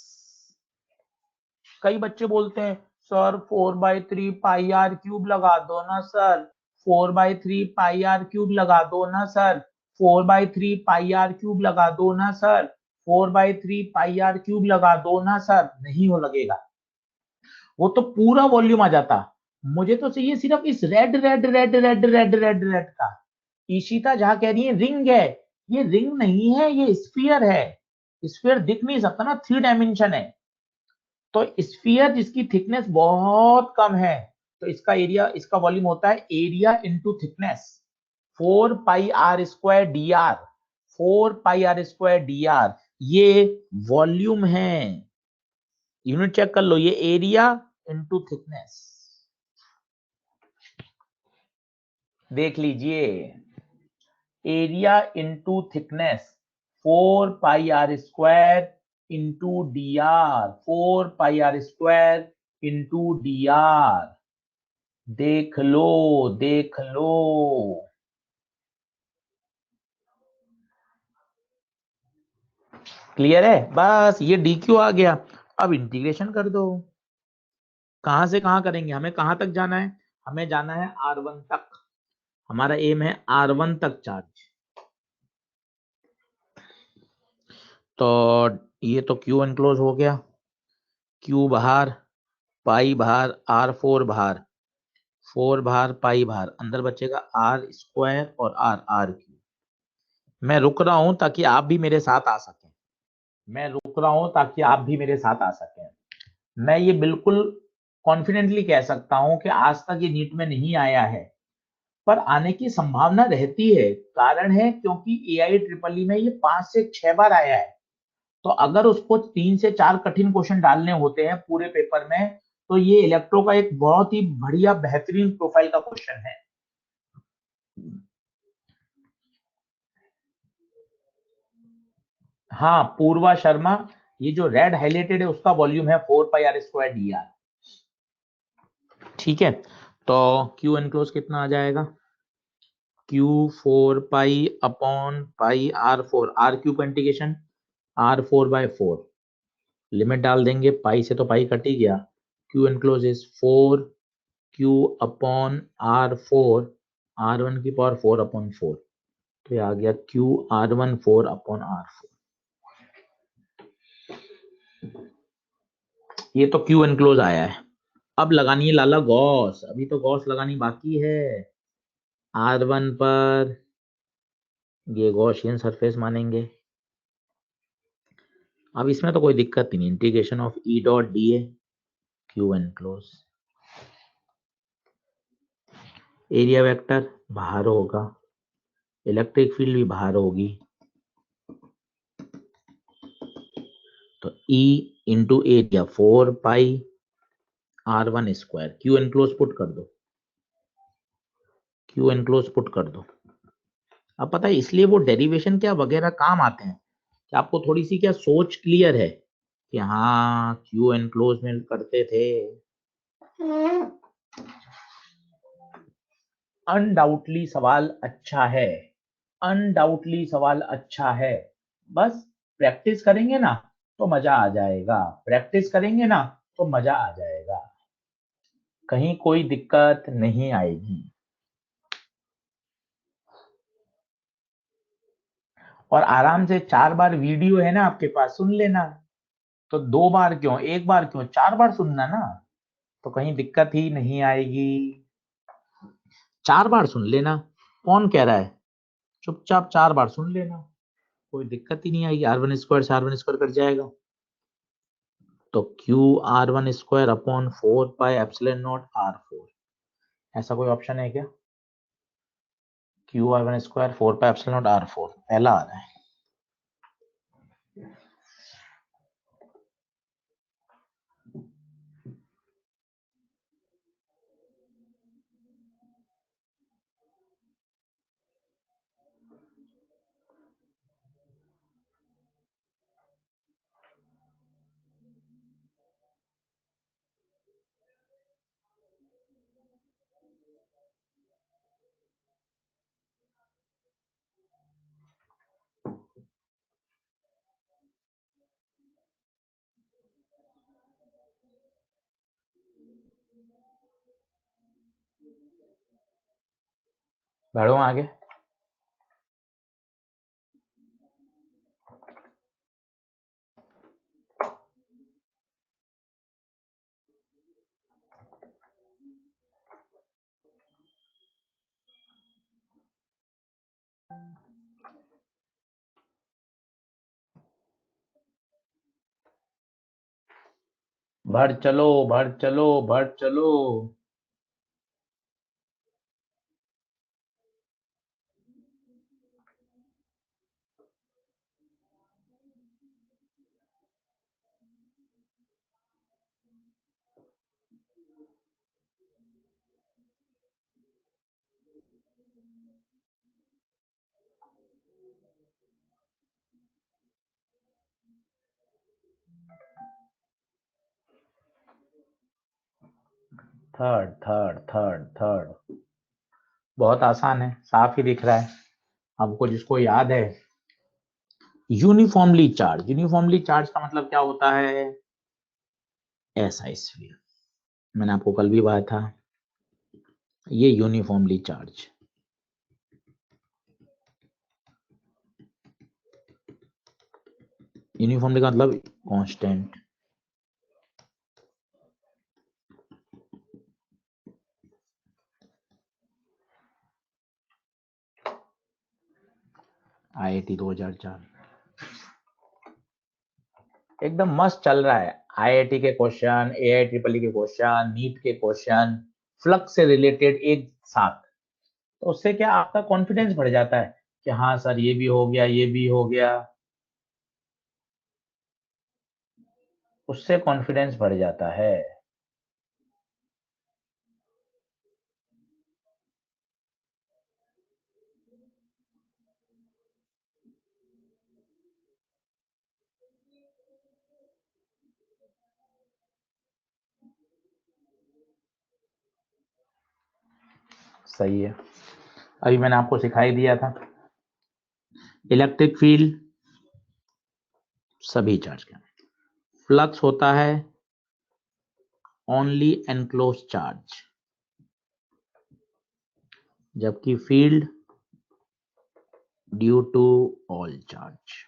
Speaker 1: कई बच्चे बोलते हैं सर 4/3 पाई आर क्यूब लगा दो ना सर, 4/3 पाई आर क्यूब लगा दो ना सर, 4/3 पाई आर क्यूब लगा दो ना सर, 4/3 पाई आर क्यूब लगा दो ना सर। नहीं हो लगेगा, वो तो पूरा वॉल्यूम आ जाता। मुझे तो चाहिए सिर्फ इस red red red red red red red का। ईशिता जहां कह रही है रिंग है, ये रिंग नहीं है, ये स्फीयर है। स्फीयर दिख नहीं सकता ना, 3 डायमेंशन है। तो स्फीयर जिसकी थिकनेस बहुत कम है, तो इसका एरिया, इसका वॉल्यूम होता है area into thickness, 4πr² dr, 4πr² dr। ये वॉल्यूम है, यूनिट चेक कर लो, ये एरिया इंटू थिकनेस। देख लीजिए, area into thickness 4πr² into D R, 4πr² into D R. देख लो, देख लो। क्लियर है? बस ये डी क्यू आ गया। अब इंटीग्रेशन कर दो। कहां से कहां करेंगे, हमें कहां तक जाना है? हमें जाना है R1 तक। हमारा एम है R1 तक चार्ज। तो ये तो क्यू एनक्लोज हो गया, क्यू बाहर, पाई बाहर, R4 बाहर, 4 बाहर, पाई बाहर, अंदर बचेगा R² और आर क्यू। मैं रुक रहा हूं ताकि आप भी मेरे साथ आ सकें। मैं रुक रहा हूं ताकि आप भी मेरे साथ आ सकें। मैं ये बिल्कुल कॉन्फिडेंटली कह सकता हूं कि आज तक ये नीट में नहीं आया है, पर आने की संभावना रहती है। कारण है क्योंकि AI ट्रिपल में ये 5 से 6 बार आया है। तो अगर उसको 3 से 4 कठिन क्वेश्चन डालने होते हैं पूरे पेपर में, तो ये इलेक्ट्रो का एक बहुत ही बढ़िया बेहतरीन प्रोफाइल का क्वेश्चन है। हाँ, पूर्वा शर्मा, ये जो रेड हाईलाइटेड है उसका वॉल्यूम है 4πr² dr। ठीक है, तो क्यू एनक्लोज कितना आ जाएगा? क्यू 4π/πr4, आर क्यू का इंटीग्रेशन R4/4, लिमिट डाल देंगे, पाई से तो पाई कट ही गया। Q enclose is 4q/r4, r1 की पावर 4/4, तो ये आ गया Q/r1 4/r4। ये तो क्यू एनक्लोज आया है। अब लगानी है लाला गॉस, अभी तो गॉस लगानी बाकी है। R1 पर ये गॉसियन सरफेस मानेंगे। अब इसमें तो कोई दिक्कत ही नहीं, integration of E dot dA, Q enclose. Area vector बाहर होगा, इलेक्ट्रिक फील्ड भी बाहर होगी, तो E into area 4πr1²। Q enclose put कर दो, क्यू एनक्लोज पुट कर दो। अब पता है इसलिए वो डेरिवेशन क्या वगैरह काम आते हैं कि आपको थोड़ी सी क्या सोच क्लियर है कि हाँ क्यू एनक्लोज में करते थे। अनडाउटली सवाल अच्छा है, अनडाउटली सवाल अच्छा है। बस प्रैक्टिस करेंगे ना तो मजा आ जाएगा, प्रैक्टिस करेंगे ना तो मजा आ जाएगा, कहीं कोई दिक्कत नहीं आएगी। और आराम से 4 बार वीडियो है ना आपके पास, सुन लेना। तो 2 बार क्यों, 1 बार क्यों, 4 बार सुनना ना, तो कहीं दिक्कत ही नहीं आएगी। 4 बार सुन लेना, कौन कह रहा है, चुपचाप 4 बार सुन लेना, कोई दिक्कत ही नहीं आएगी। R1² से R1² कट जाएगा, तो Q/r1² /4πε0r4। ऐसा कोई ऑप्शन है क्या? Q/r1² 4πε0r4 पहला आ रहा है। बढ़ो आगे। बढ़ चलो, बढ़ चलो, बढ़ चलो। Third, third, third, third. बहुत आसान है, साफ ही दिख रहा है हमको, जिसको याद है। यूनिफॉर्मली चार्ज, यूनिफॉर्मली चार्ज का मतलब क्या होता है? ऐसा स्फीयर, मैंने आपको कल भी बताया था, ये यूनिफॉर्मली चार्ज। यूनिफॉर्मली का मतलब कांस्टेंट। IIT 2004 एकदम मस्त चल रहा है। IIT के क्वेश्चन, AIEEE के क्वेश्चन, नीट के क्वेश्चन, फ्लक्स से रिलेटेड एक साथ। तो उससे क्या आपका कॉन्फिडेंस बढ़ जाता है कि हाँ सर ये भी हो गया, ये भी हो गया, उससे कॉन्फिडेंस बढ़ जाता है। सही है, अभी मैंने आपको सिखाई दिया था। इलेक्ट्रिक फील्ड सभी चार्ज का, फ्लक्स होता है ओनली एनक्लोज चार्ज, जबकि field due to all charge.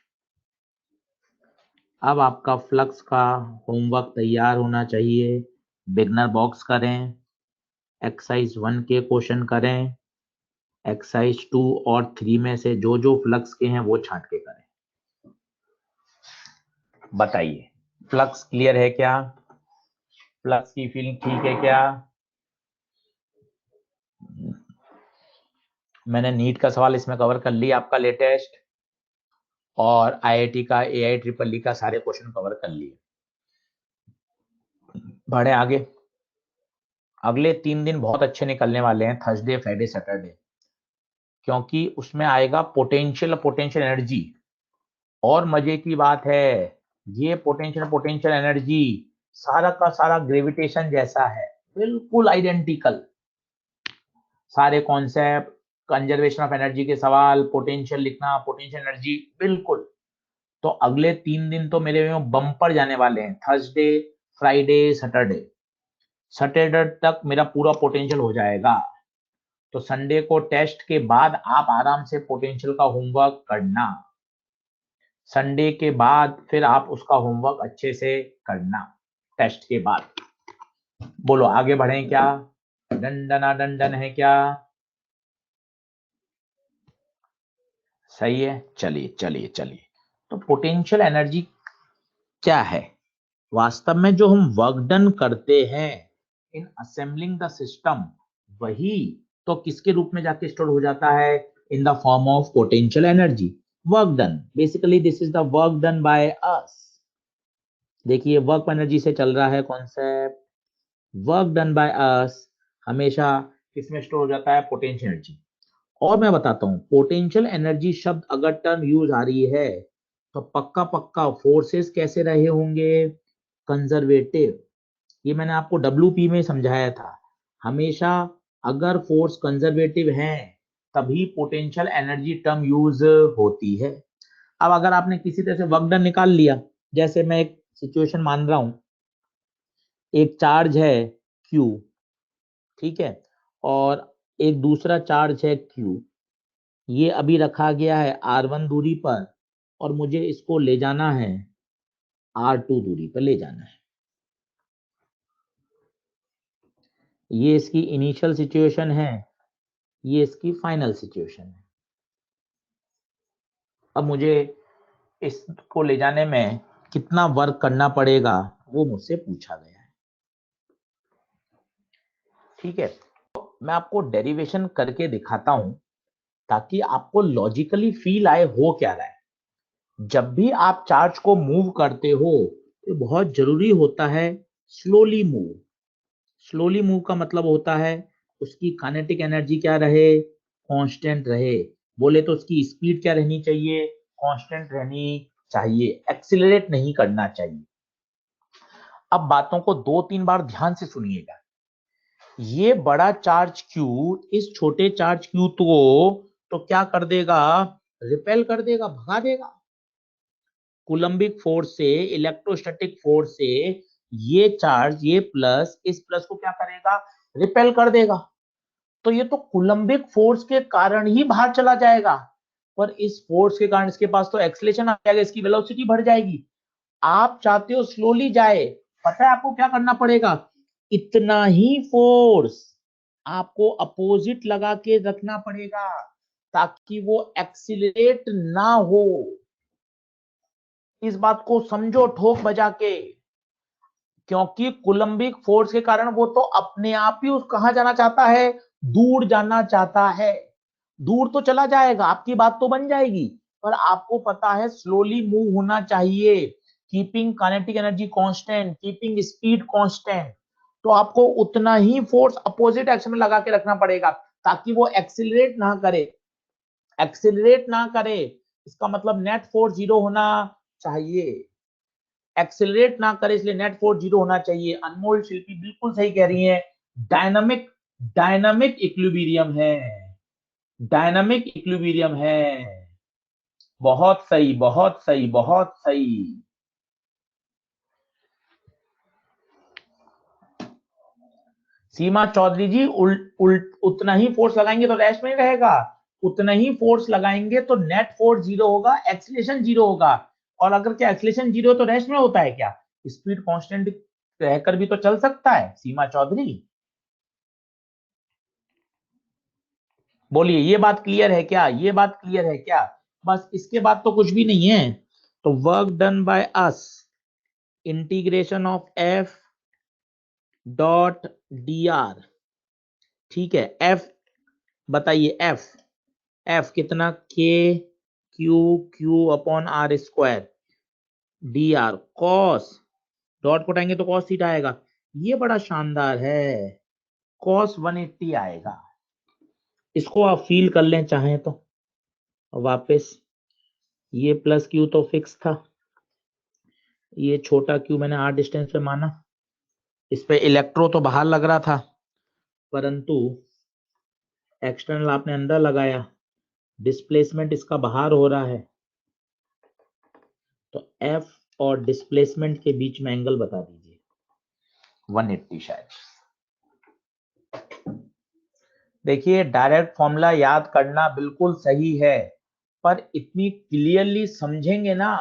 Speaker 1: अब आपका फ्लक्स का होमवर्क तैयार होना चाहिए। बिगनर बॉक्स करें, एक्सरसाइज 1 के क्वेश्चन करें, एक्सरसाइज 2 और 3 में से जो जो फ्लक्स के हैं वो छांट के करें। बताइए, फ्लक्स क्लियर है क्या? फ्लक्स की फीलिंग ठीक है क्या? मैंने नीट का सवाल इसमें कवर कर लिया आपका लेटेस्ट, और IIT का, AIEEE का सारे क्वेश्चन कवर कर लिए। बढ़े आगे। अगले 3 दिन बहुत अच्छे निकलने वाले हैं, थर्सडे, फ्राइडे, सैटरडे, क्योंकि उसमें आएगा पोटेंशियल एनर्जी। और मजे की बात है, ये पोटेंशियल एनर्जी सारा का सारा ग्रेविटेशन जैसा है, बिल्कुल आइडेंटिकल। सारे कॉन्सेप्ट, कंजर्वेशन ऑफ एनर्जी के सवाल, पोटेंशियल लिखना, पोटेंशियल एनर्जी, बिल्कुल। तो अगले 3 दिन तो मेरे में बम्पर जाने वाले हैं, थर्सडे, फ्राइडे, सैटरडे। सैटरडे तक मेरा पूरा पोटेंशियल हो जाएगा, तो संडे को टेस्ट के बाद आप आराम से पोटेंशियल का होमवर्क करना। संडे के बाद फिर आप उसका होमवर्क अच्छे से करना टेस्ट के बाद। बोलो आगे बढ़ें क्या? दंडना दंडन है क्या? सही है, चलिए चलिए चलिए। तो पोटेंशियल एनर्जी क्या है? वास्तव में जो हम वर्क डन करते हैं इन असेंबलिंग द सिस्टम, वही तो किसके रूप में जाके स्टोर हो जाता है? In the form of potential energy. Work done, basically this is the work done by अस। देखिए वर्क एनर्जी से चल रहा है कॉन्सेप्ट। वर्क डन बाय अस हमेशा किसमें स्टोर हो जाता है? Potential energy. और मैं बताता हूं, पोटेंशियल एनर्जी शब्द अगर टर्म यूज आ रही है तो पक्का पक्का फोर्सेस कैसे रहे होंगे? कंजर्वेटिव। ये मैंने आपको WP में समझाया था। हमेशा अगर फोर्स कंजर्वेटिव है तभी पोटेंशियल एनर्जी टर्म यूज होती है। अब अगर आपने किसी तरह से वर्क डन निकाल लिया, जैसे मैं एक सिचुएशन मान रहा हूं, एक चार्ज है Q, ठीक है, और एक दूसरा चार्ज है Q, ये अभी रखा गया है R1 दूरी पर और मुझे इसको ले जाना है R2 दूरी पर ले जाना है। ये इसकी इनिशियल सिचुएशन है, ये इसकी फाइनल सिचुएशन है। अब मुझे इसको ले जाने में कितना वर्क करना पड़ेगा वो मुझसे पूछा गया है। ठीक है, तो मैं आपको डेरिवेशन करके दिखाता हूं ताकि आपको लॉजिकली फील आए हो क्या रहा है। जब भी आप चार्ज को मूव करते हो तो बहुत जरूरी होता है स्लोली मूव। स्लोली मूव का मतलब होता है उसकी काइनेटिक एनर्जी क्या रहे, कांस्टेंट रहे। बोले तो उसकी स्पीड क्या रहनी चाहिए, कांस्टेंट रहनी चाहिए, एक्सीलरेट नहीं करना चाहिए। अब बातों को 2-3 बार ध्यान से सुनिएगा। ये बड़ा चार्ज Q इस छोटे चार्ज Q तो क्या कर देगा, रिपेल कर देगा, भगा देगा। कूलम्बिक फोर्स से, इलेक्ट्रोस्टैटिक फोर्स से ये चार्ज, ये प्लस इस प्लस को क्या करेगा, रिपेल कर देगा। तो ये तो कूलम्बिक फोर्स के कारण ही बाहर चला जाएगा, पर इस फोर्स के कारण इसके पास तो एक्सीलरेशन आ जाएगा, इसकी वेलोसिटी बढ़ जाएगी। आप चाहते हो स्लोली जाए, पता है आपको क्या करना पड़ेगा, इतना ही फोर्स आपको अपोजिट लगा के रखना पड़ेगा ताकि वो एक्सीलरेट ना हो। इस बात को समझो ठोक बजा के, क्योंकि कूलम्बिक फोर्स के कारण वो तो अपने आप ही उस कहां जाना चाहता है, दूर जाना चाहता है। दूर तो चला जाएगा, आपकी बात तो बन जाएगी, पर आपको पता है स्लोली मूव होना चाहिए, keeping kinetic energy constant, keeping speed constant. तो आपको उतना ही फोर्स अपोजिट एक्शन में लगा के रखना पड़ेगा ताकि वो एक्सीलरेट ना करे। एक्सीलरेट ना करे इसका मतलब नेट फोर्स जीरो होना चाहिए। एक्सेलरेट ना करे इसलिए नेट फोर्स जीरो होना चाहिए। अनमोल शिल्पी बिल्कुल सही कह रही है, डायनामिक डायनामिक इक्विलिब्रियम है, डायनामिक इक्विलिब्रियम है। बहुत सही, बहुत सही, बहुत सही। सीमा चौधरी जी, उतना ही फोर्स लगाएंगे तो रेस्ट में रहेगा, उतना ही फोर्स लगाएंगे तो नेट फोर्स जीरो होगा, एक्सीलरेशन जीरो होगा। और अगर क्या एक्सीलरेशन जीरो तो रेस्ट में होता है क्या, स्पीड कांस्टेंट रहकर भी तो चल सकता है। सीमा चौधरी बोलिए, ये बात क्लियर है क्या, ये बात क्लियर है क्या। बस इसके बाद तो कुछ भी नहीं है। तो work done by us, integration of F dot D R. ठीक है, एफ बताइए, एफ एफ कितना, K Q Q upon R square D R cos, dot को उठाएंगे तो कॉस थीटा आएगा। ये बड़ा शानदार है, कॉस 180 आएगा। इसको आप फील कर लें चाहें तो वापस। ये प्लस क्यू तो फिक्स था, ये छोटा क्यू मैंने आर डिस्टेंस पे माना, इस पे इलेक्ट्रो तो बाहर लग रहा था परंतु एक्सटर्नल आपने अंदर लगाया, डिस्प्लेसमेंट इसका बाहर हो रहा है, तो एफ और डिस्प्लेसमेंट के बीच में एंगल बता दीजिए। 180 शायद। देखिए, डायरेक्ट फॉर्मूला याद करना बिल्कुल सही है, पर इतनी क्लियरली समझेंगे ना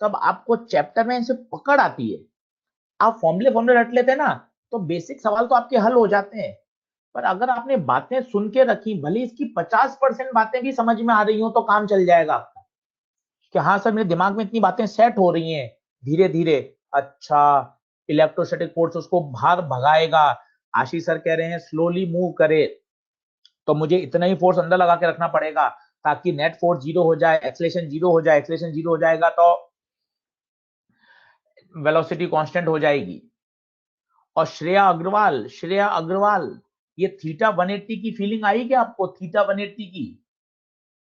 Speaker 1: तब आपको चैप्टर में से पकड़ आती है। आप फॉर्मूले रट लेते हैं ना तो बेसिक सवाल तो आपके हल हो जाते हैं, पर अगर आपने बातें सुन के रखी, भले इसकी 50% बातें भी समझ में आ रही हो तो काम चल जाएगा आपका, कि हाँ सर मेरे दिमाग में इतनी बातें सेट हो रही हैं धीरे धीरे। अच्छा, इलेक्ट्रोस्टैटिक फोर्स उसको बाहर भगाएगा, आशीष सर कह रहे हैं स्लोली मूव करे, तो मुझे इतना ही फोर्स अंदर लगा के रखना पड़ेगा ताकि नेट फोर्स जीरो हो जाए, एक्सीलरेशन जीरो हो जाए। एक्सीलरेशन जीरो हो जाएगा तो वेलोसिटी कांस्टेंट हो जाएगी। और श्रेया अग्रवाल, ये थीटा 180 की फीलिंग आई क्या आपको, थीटा 180 की?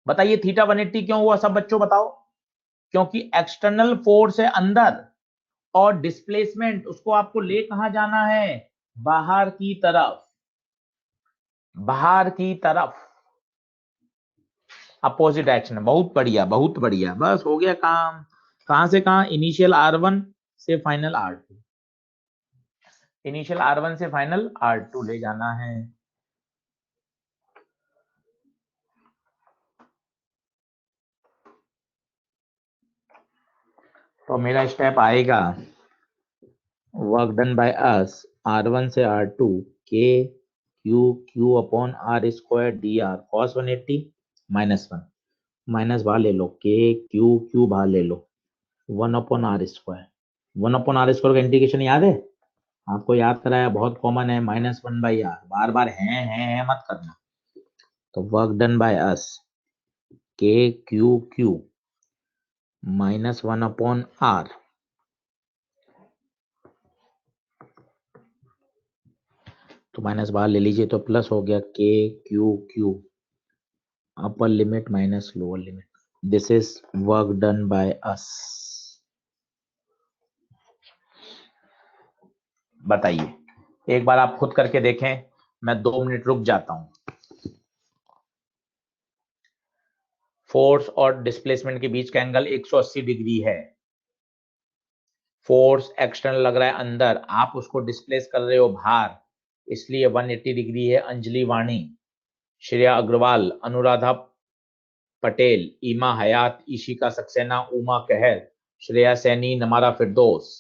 Speaker 1: बताइए थीटा 180 क्यों हुआ, सब बच्चों बताओ। क्योंकि एक्सटर्नल फोर्स है अंदर और डिस्प्लेसमेंट उसको आपको ले कहां जाना है, बाहर की तरफ, बाहर की तरफ, अपोजिट डायरेक्शन। बहुत बढ़िया, बहुत बढ़िया, बस हो गया काम। कहां से कहां, इनिशियल R1 से फाइनल R2, इनिशियल R1 से फाइनल R2 ले जाना है। तो मेरा स्टेप आएगा work done by us R1 से R2 K Q upon R square DR cos 180 -1 minus बाहर ले लो K Q बाहर ले लो 1 upon R square 1 upon R square का इंटीग्रेशन याद है आपको याद कराया बहुत कॉमन है -1/r बार बार है मत करना तो work done by us K Q -1 upon R तो माइनस बाहर ले लीजिए तो प्लस हो गया K Q upper limit minus lower limit this is work done by अस बताइए एक बार आप खुद करके देखें मैं 2 मिनट रुक जाता हूं फोर्स और डिस्प्लेसमेंट के बीच का एंगल 180 डिग्री है फोर्स एक्सटर्नल लग रहा है अंदर आप उसको डिस्प्लेस कर रहे हो बाहर इसलिए 180 डिग्री है अंजलि वाणी श्रेया अग्रवाल अनुराधा पटेल ईमा हयात ईशिका सक्सेना उमा कहर श्रेया सैनी नमारा फिरदौस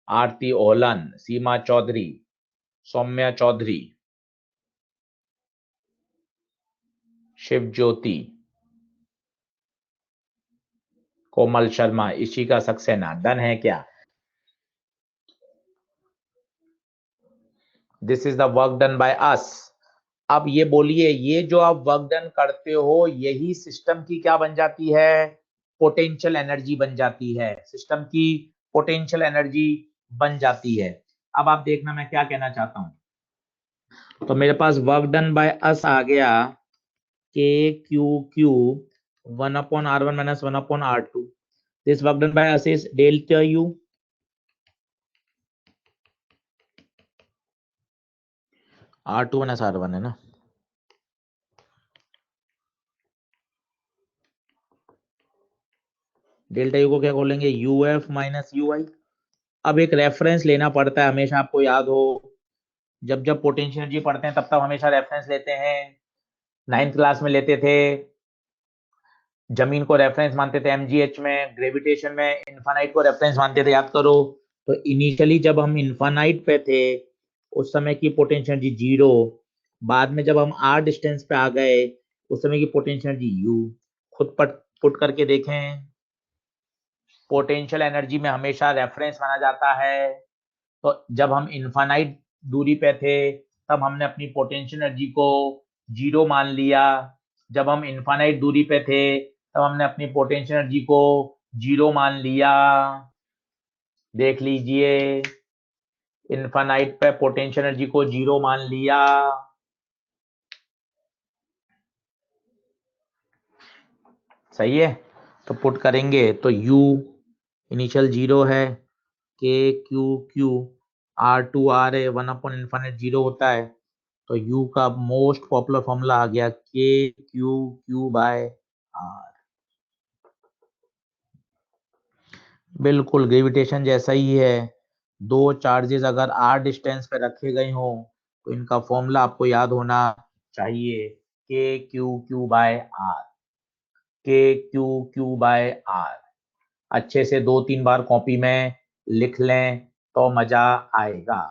Speaker 1: आरती ओहलन सीमा चौधरी सौम्या चौधरी शिव ज्योति कोमल शर्मा ईशिका सक्सेना डन है क्या this is the work done by अस अब ये बोलिए ये जो आप वर्क डन करते हो यही सिस्टम की क्या बन जाती है पोटेंशियल एनर्जी बन जाती है सिस्टम की पोटेंशियल एनर्जी बन जाती है अब आप देखना मैं क्या कहना चाहता हूं तो मेरे पास वर्क डन बाय अस आ गया K Q 1 upon R1 minus 1 upon R2 this work done by us is delta U R2 minus R1 है ना डेल्टा यू को क्या बोलेंगे UF माइनस UI अब एक रेफरेंस लेना पड़ता है हमेशा आपको याद हो जब जब पोटेंशियल एनर्जी पढ़ते हैं तब तब हमेशा रेफरेंस लेते हैं 9th क्लास में लेते थे जमीन को रेफरेंस मानते थे MGH में ग्रेविटेशन में इनफाइनाइट को रेफरेंस मानते थे याद करो तो इनिशियली जब हम इनफाइनाइट पे थे उस समय की पोटेंशियल एनर्जी 0 बाद में जब हम R डिस्टेंस पे आ गए उस समय की पोटेंशियल एनर्जी U खुद पुट करके देखें पोटेंशियल एनर्जी में हमेशा रेफरेंस माना जाता है तो जब हम इनफाइनाइट दूरी पे थे तब हमने अपनी पोटेंशियल एनर्जी को 0 मान लिया जब हम इनफाइनाइट दूरी पे थे तब हमने अपनी पोटेंशियल एनर्जी को 0 मान लिया देख लीजिए इनफाइनाइट पे पोटेंशियल एनर्जी को 0 मान लिया सही है तो पुट करेंगे तो U इनिशियल 0 है K Q R2R है 1 अपॉन इनफाइनाइट 0 होता है तो U का मोस्ट पॉपुलर फॉर्मूला आ गया K Q बाय R बिल्कुल ग्रेविटेशन जैसा ही है दो चार्जेस अगर R डिस्टेंस पे रखे गए हो तो इनका फॉर्मूला आपको याद होना चाहिए K Q by R K Q by R अच्छे से 2-3 बार कॉपी में लिख लें तो मजा आएगा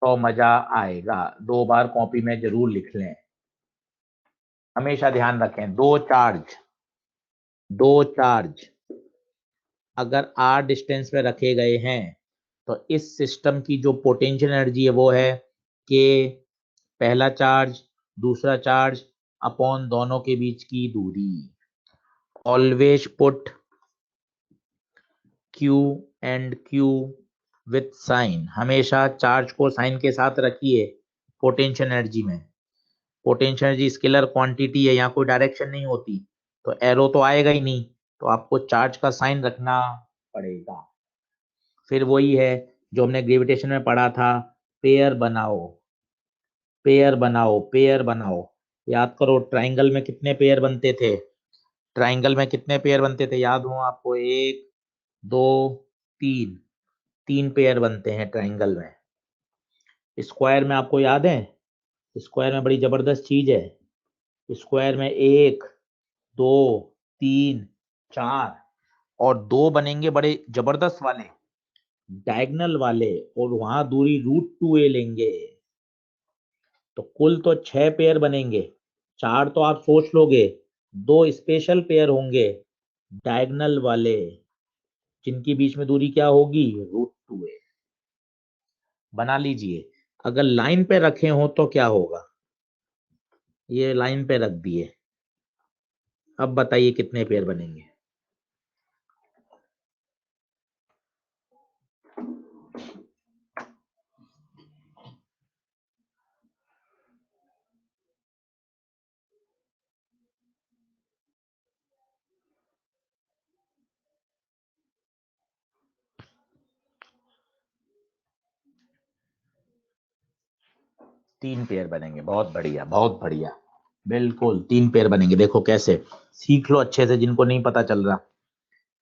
Speaker 1: 2 बार कॉपी में जरूर लिख लें हमेशा ध्यान रखें दो चार्ज अगर R डिस्टेंस पे रखे गए हैं तो इस सिस्टम की जो पोटेंशियल एनर्जी है वो है K पहला चार्ज दूसरा चार्ज अपॉन दोनों के बीच की दूरी always put Q and Q with sign हमेशा चार्ज को साइन के साथ रखिए पोटेंशियल एनर्जी में पोटेंशियल एनर्जी स्केलर क्वांटिटी है यहाँ कोई डायरेक्शन नहीं होती तो एरो तो आएगा ही नहीं तो आपको चार्ज का साइन रखना पड़ेगा फिर वही है जो हमने ग्रेविटेशन में पढ़ा था पेयर बनाओ याद करो ट्राइंगल में कितने पेयर बनते थे याद हो आपको 1 2 3 पेयर बनते हैं ट्राइंगल में स्क्वायर में आपको याद है स्क्वायर में बड़ी जबरदस्त चीज है स्क्वायर में 1 2 3 4 और दो बनेंगे बड़े जबरदस्त वाले डायगोनल वाले, और वहां दूरी √2a लेंगे, तो कुल तो 6 पेयर बनेंगे। 4 तो आप सोच लोगे, 2 स्पेशल पेयर होंगे डायगोनल वाले, जिनकी बीच में दूरी क्या होगी, √2a। बना लीजिए। अगर लाइन पे रखे हो तो क्या होगा, ये लाइन पे रख दिए। अब बताइए कितने पेयर बनेंगे। तीन पेयर बनेंगे, बहुत बढ़िया बहुत बढ़िया, बिल्कुल 3 पेयर बनेंगे। देखो कैसे, सीख लो अच्छे से जिनको नहीं पता चल रहा।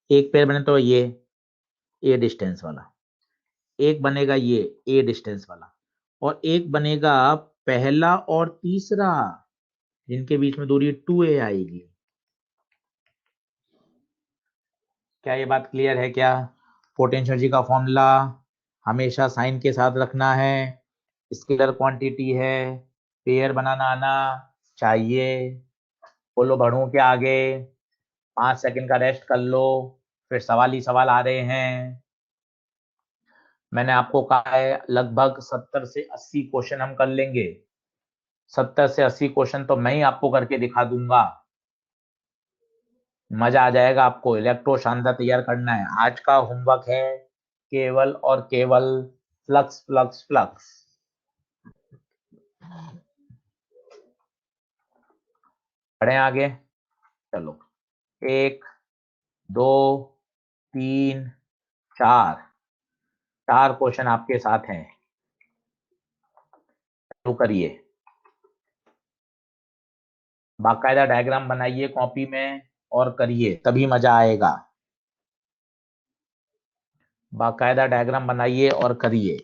Speaker 1: एक पेयर बने तो ये ए डिस्टेंस वाला, एक बनेगा ये ए डिस्टेंस वाला, और एक बनेगा पहला और तीसरा, जिनके बीच में दूरी 2a आएगी। क्या ये बात क्लियर है क्या? पोटेंशियल एनर्जी का फॉर्मूला हमेशा साइन के साथ रखना है, स्केलर क्वांटिटी है, पेयर बनाना आना चाहिए। बोलो बढ़ूं क्या आगे? 5 सेकंड का रेस्ट कर लो, फिर सवाल ही सवाल आ रहे हैं। मैंने आपको कहा है लगभग 70 से 80 क्वेश्चन हम कर लेंगे। 70 से 80 क्वेश्चन तो मैं ही आपको करके दिखा दूंगा, मजा आ जाएगा आपको। इलेक्ट्रो शानदार तैयार करना है। आज का होमवर्क है केवल और केवल फ्लक्स फ्लक्स फ्लक्स। बढ़े आगे, चलो। 1, 2, 3, 4, 4 क्वेश्चन आपके साथ हैं। शुरू करिए, बाकायदा डायग्राम बनाइए कॉपी में और करिए, तभी मजा आएगा। बाकायदा डायग्राम बनाइए और करिए।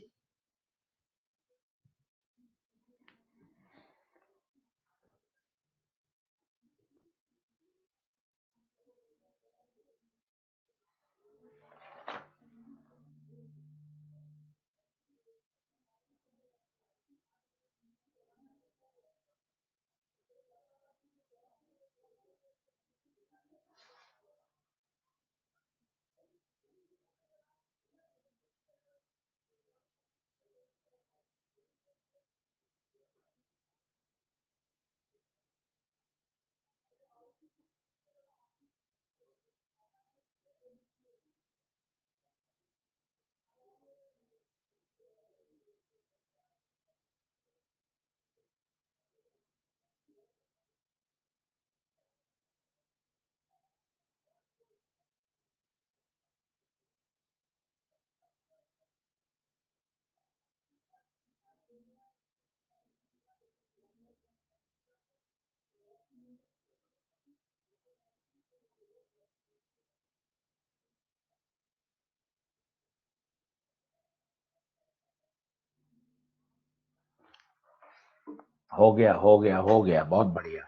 Speaker 1: हो गया हो गया हो गया, बहुत बढ़िया।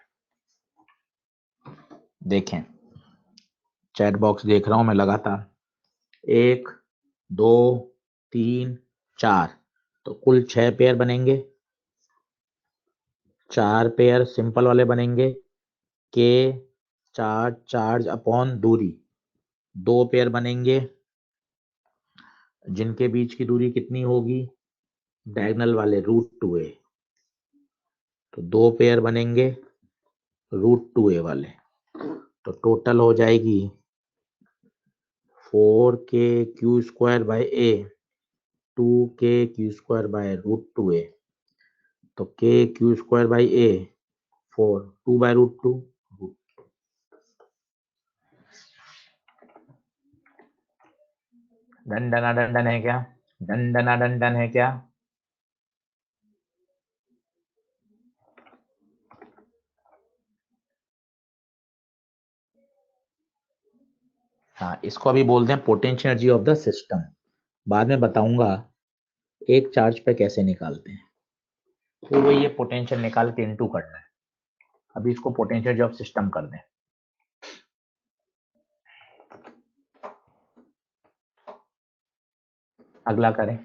Speaker 1: देखें, चैट बॉक्स देख रहा हूं मैं लगातार। 1, 2, 3, 4, तो कुल 6 पेयर बनेंगे। 4 पेयर सिंपल वाले बनेंगे, के चार्ज चार्ज अपॉन दूरी। 2 पेयर बनेंगे, जिनके बीच की दूरी कितनी होगी, डायगोनल वाले √2a। तो 2 पेयर बनेंगे √2a वाले, तो टोटल हो जाएगी 4k² q² a, 2k² √2a। तो k² a 4, 2/√2। डंडना डंडन है क्या? डंडना डंडन है क्या? हाँ, इसको अभी बोलते हैं potential energy of the system. बाद में बताऊंगा एक चार्ज पे कैसे निकालते हैं, तो वो ये पोटेंशियल निकाल के इनटू करना है। अभी इसको पोटेंशियल एनर्जी ऑफ सिस्टम कर दें। अगला करें।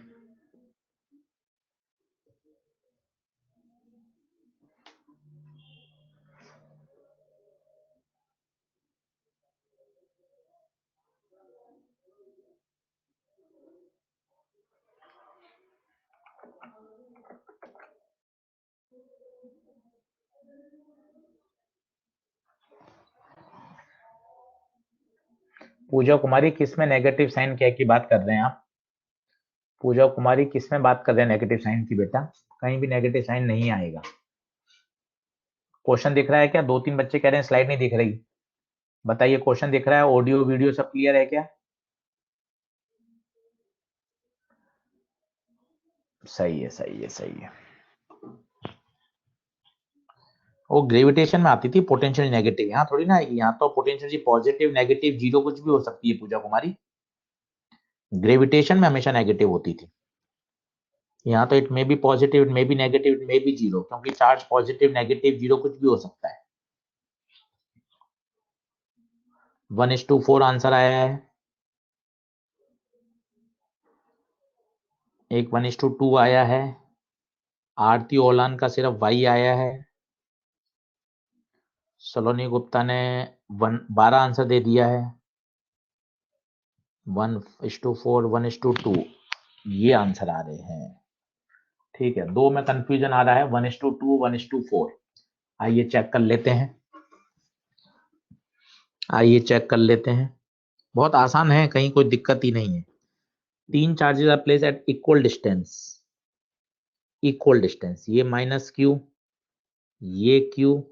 Speaker 1: पूजा कुमारी किस में नेगेटिव साइन क्या की बात कर रहे हैं आप? पूजा कुमारी किस में बात कर रहे हैं नेगेटिव साइन की बेटा? कहीं भी नेगेटिव साइन नहीं आएगा। क्वेश्चन दिख रहा है क्या? 2-3 बच्चे कह रहे हैं स्लाइड नहीं दिख रही। बताइए क्वेश्चन दिख रहा है, ऑडियो वीडियो सब क्लियर है क्या? सही है, सही है, सही है। वो ग्रेविटेशन में आती थी पोटेंशियल नेगेटिव, यहाँ थोड़ी ना आएगी। यहाँ तो पोटेंशियल पॉजिटिव नेगेटिव जीरो कुछ भी हो सकती है पूजा कुमारी। ग्रेविटेशन में हमेशा नेगेटिव होती थी। यहाँ तो it may be positive, it may be negative, it may be zero, क्योंकि चार्ज पॉजिटिव नेगेटिव जीरो कुछ भी हो सकता है। 1:4 आंसर आया है। एक 1:2 आया है। आरती ओलान का सिर्फ वाई आया है। सलोनी गुप्ता ने 12 आंसर दे दिया है। 1:4 1:2 ये आंसर आ रहे हैं। ठीक है, दो में कंफ्यूजन आ रहा है, 1:2 1:4। आइए चेक कर लेते हैं। आइए चेक कर लेते हैं। बहुत आसान है, कहीं कोई दिक्कत ही नहीं है। 3 charges are place at equal distance. Equal distance, ये माइनस क्यू, ये क्यू,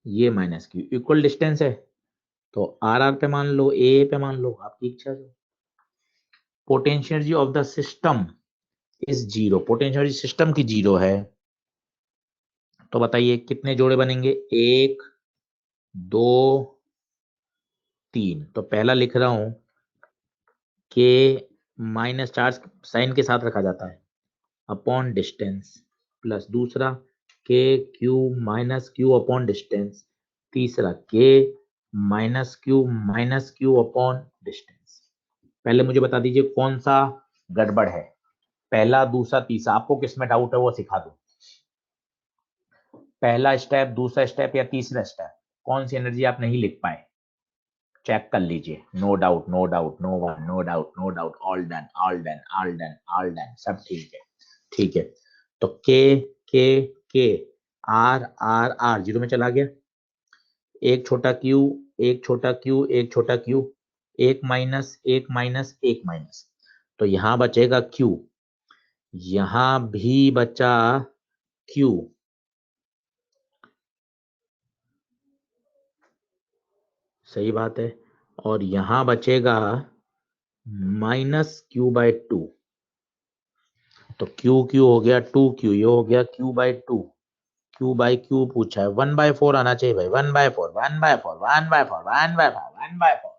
Speaker 1: ये माइनस क्यू, इक्वल डिस्टेंस है। तो आर आर पे मान लो, ए पे मान लो, आपकी इच्छा से। Potential of the system is zero, potential system की जीरो है। तो बताइए कितने जोड़े बनेंगे? 1 2 3। तो पहला लिख रहा हूं के माइनस चार्ज साइन के साथ रखा जाता है अपॉन डिस्टेंस, प्लस दूसरा के Q minus Q upon distance, तीसरा के माइनस क्यू अपॉन डिस्टेंस। पहले मुझे बता दीजिए कौन सा गड़बड़ है, पहला दूसरा तीसरा। आपको किसमें डाउट है वो सिखा दो। पहला स्टेप, दूसरा स्टेप या तीसरा स्टेप, कौन सी एनर्जी आप नहीं लिख पाए? चेक कर लीजिए। No doubt, no doubt, no one, no doubt, no doubt, all done, all done, all done, all done, सब ठीक है। ठीक है, तो के आर आर आर जीरो में चला गया। एक छोटा क्यू, एक छोटा क्यू, एक छोटा क्यू, एक माइनस एक माइनस एक माइनस। तो यहां बचेगा क्यू, यहां भी बचा क्यू, सही बात है। और यहां बचेगा -q/2। तो क्यू क्यू हो गया 2q, ये हो गया q/2। q/q पूछा है, 1/4 आना चाहिए भाई। 1/4 1/4 1/4 1/4 1/4 1/4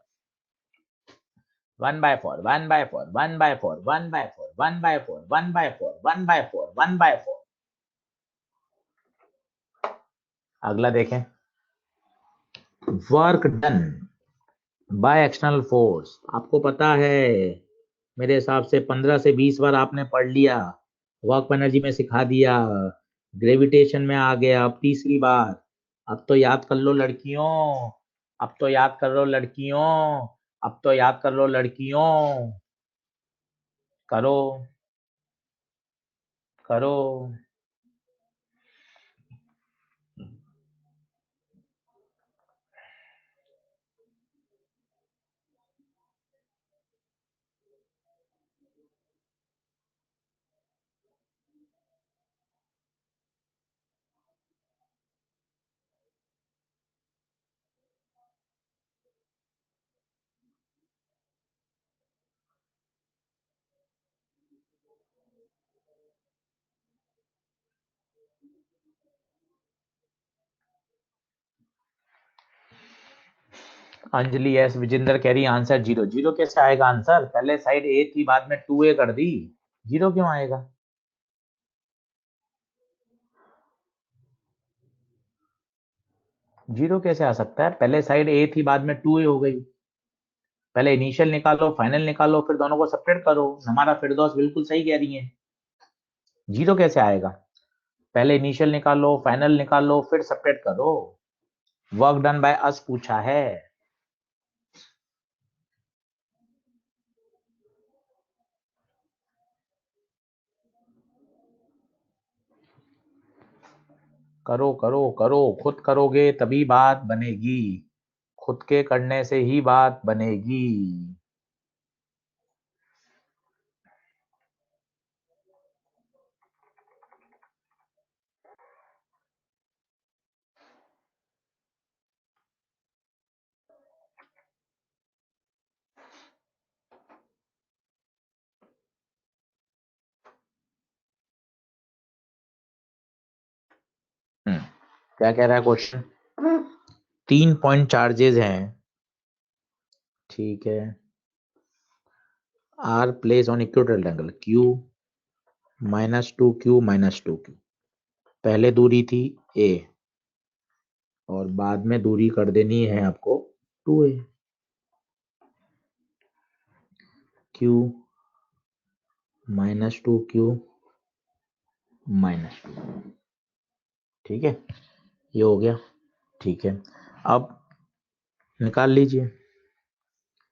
Speaker 1: 1/4 1/4 1/4 1/4 1/4 1/4 1/4। अगला देखें। Work done by external force. आपको पता है, मेरे हिसाब से 15 से 20 बार आपने पढ़ लिया, वर्क एनर्जी में सिखा दिया, ग्रेविटेशन में आ गया, अब तीसरी बार। अब तो याद कर लो लड़कियों, अब तो याद कर लो लड़कियों, अब तो याद कर लो लड़कियों। करो, करो। अंजलि एस विजेंद्र कह रही आंसर जीरो। जीरो कैसे आएगा आंसर? पहले साइड ए थी, बाद में 2a कर दी, जीरो क्यों आएगा? जीरो कैसे आ सकता है? पहले साइड ए थी, बाद में 2a हो गई। पहले इनिशियल निकालो, फाइनल निकालो, फिर दोनों को सेपरेट करो। हमारा फिरदौस बिल्कुल सही कह रही है। जीरो कैसे आएगा? पहले इनिशियल निकालो, फाइनल निकालो, फिर सेपरेट करो। वर्क डन बाय अस पूछा है। करो करो करो, खुद करोगे तभी बात बनेगी, खुद के करने से ही बात बनेगी। क्या कह रहा है क्वेश्चन? 3 पॉइंट चार्जेस हैं, ठीक है, are place on equatorial angle Q -2q -2q। पहले दूरी थी a और बाद में दूरी कर देनी है आपको 2a। q -2q -2, ठीक है, ये हो गया। ठीक है, अब निकाल लीजिए।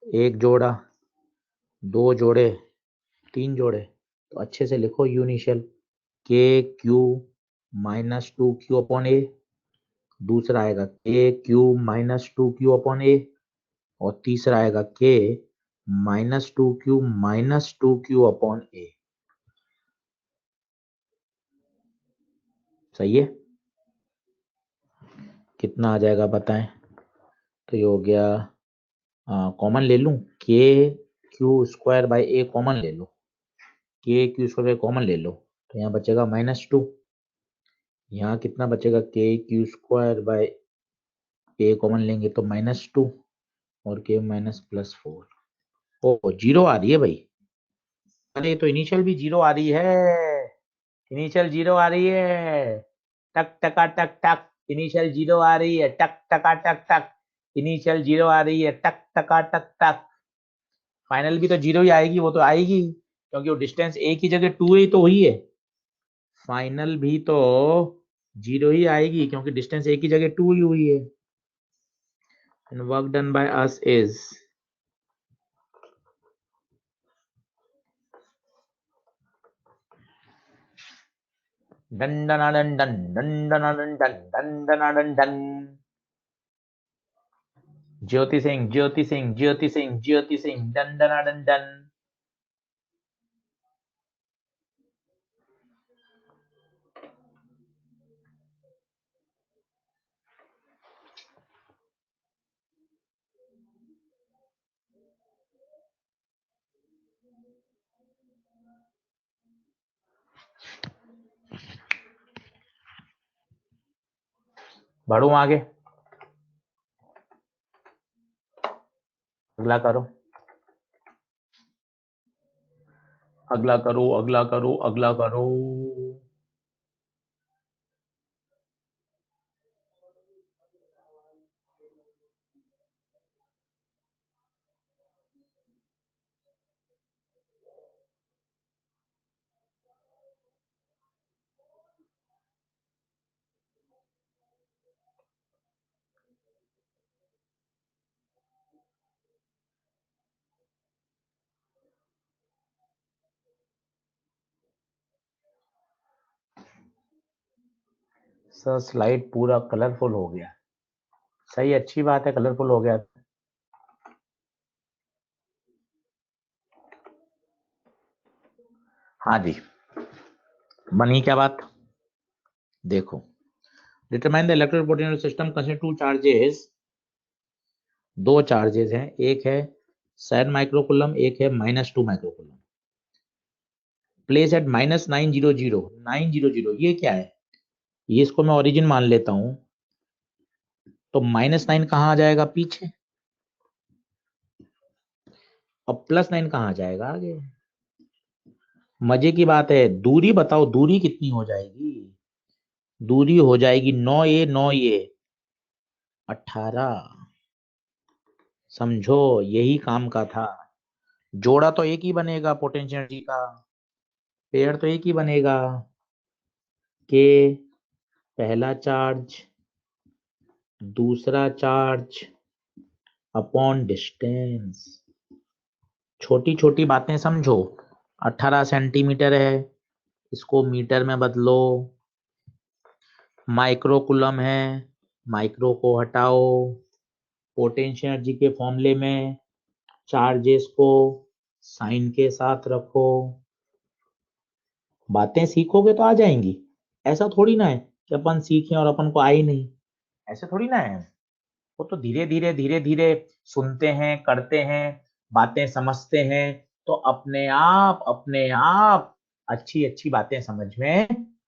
Speaker 1: एक जोड़ा, दो जोड़े, तीन जोड़े, तो अच्छे से लिखो यू इनिशियल के क्यू -2q अपॉन ए, दूसरा आएगा के क्यू -2q अपॉन ए, और तीसरा आएगा के -2q अपॉन ए। सही है? कितना आ जाएगा बताएं? तो ये हो गया, कॉमन ले लूं, के Q square by A common ले लो, के क्यू स्क्वायर कॉमन ले लो, तो यहाँ बचेगा -2। यहाँ कितना बचेगा? के Q square by A common लेंगे तो -2 और के -+4। ओ जीरो आ रही है भाई। अरे तो इनिशियल भी जीरो आ रही है, इनिशियल जीरो आ रही है, टक टका टक टक, इनिशियल जीरो आ रही है, टक टका टक टक, इनिशियल जीरो आ रही है, टक टका टक टक। फाइनल भी तो जीरो ही आएगी, वो तो आएगी क्योंकि वो डिस्टेंस ए की जगह 2a तो हुई है। फाइनल भी तो जीरो ही आएगी क्योंकि डिस्टेंस ए की जगह 2 ही हुई है। and work done by us is dun dun dun dun dun dun dun dun dun dun dun dun। Jyoti Singh, Jyoti Singh, Jyoti Singh, Jyoti Singh, डन डन डन डन। बढ़ू आगे, अगला करो, अगला करो, अगला करो, अगला करो। सर स्लाइड पूरा कलरफुल हो गया। सही, अच्छी बात है, कलरफुल हो गया। हाँ जी, बनी क्या बात? देखो, determine the इलेक्ट्रोपोटेंशियल system consist two charges. दो चार्जेस हैं, एक है 7 माइक्रोकूलम, एक है -2 माइक्रोकूलम। प्लेस एट -900, ये क्या है? ये इसको मैं ओरिजिन मान लेता हूं, तो -9 कहाँ आ जाएगा? पीछे। और +9 कहाँ आ जाएगा? आगे। मजे की बात है, दूरी बताओ, दूरी कितनी हो जाएगी? दूरी हो जाएगी 9a 9a 18। समझो, यही काम का था। जोड़ा तो एक ही बनेगा पोटेंशियल एनर्जी का, पेयर तो एक ही बनेगा कि पहला चार्ज दूसरा चार्ज अपॉन डिस्टेंस। छोटी छोटी बातें समझो। 18 सेंटीमीटर है, इसको मीटर में बदलो। माइक्रो कूलम है, माइक्रो को हटाओ। पोटेंशियल एनर्जी के फॉर्मूले में चार्जेस को साइन के साथ रखो। बातें सीखोगे तो आ जाएंगी। ऐसा थोड़ी ना है कि अपन सीखें और अपन को आई नहीं, ऐसे थोड़ी ना है। वो तो धीरे धीरे सुनते हैं, करते हैं, बातें समझते हैं, तो अपने आप अच्छी अच्छी बातें समझ में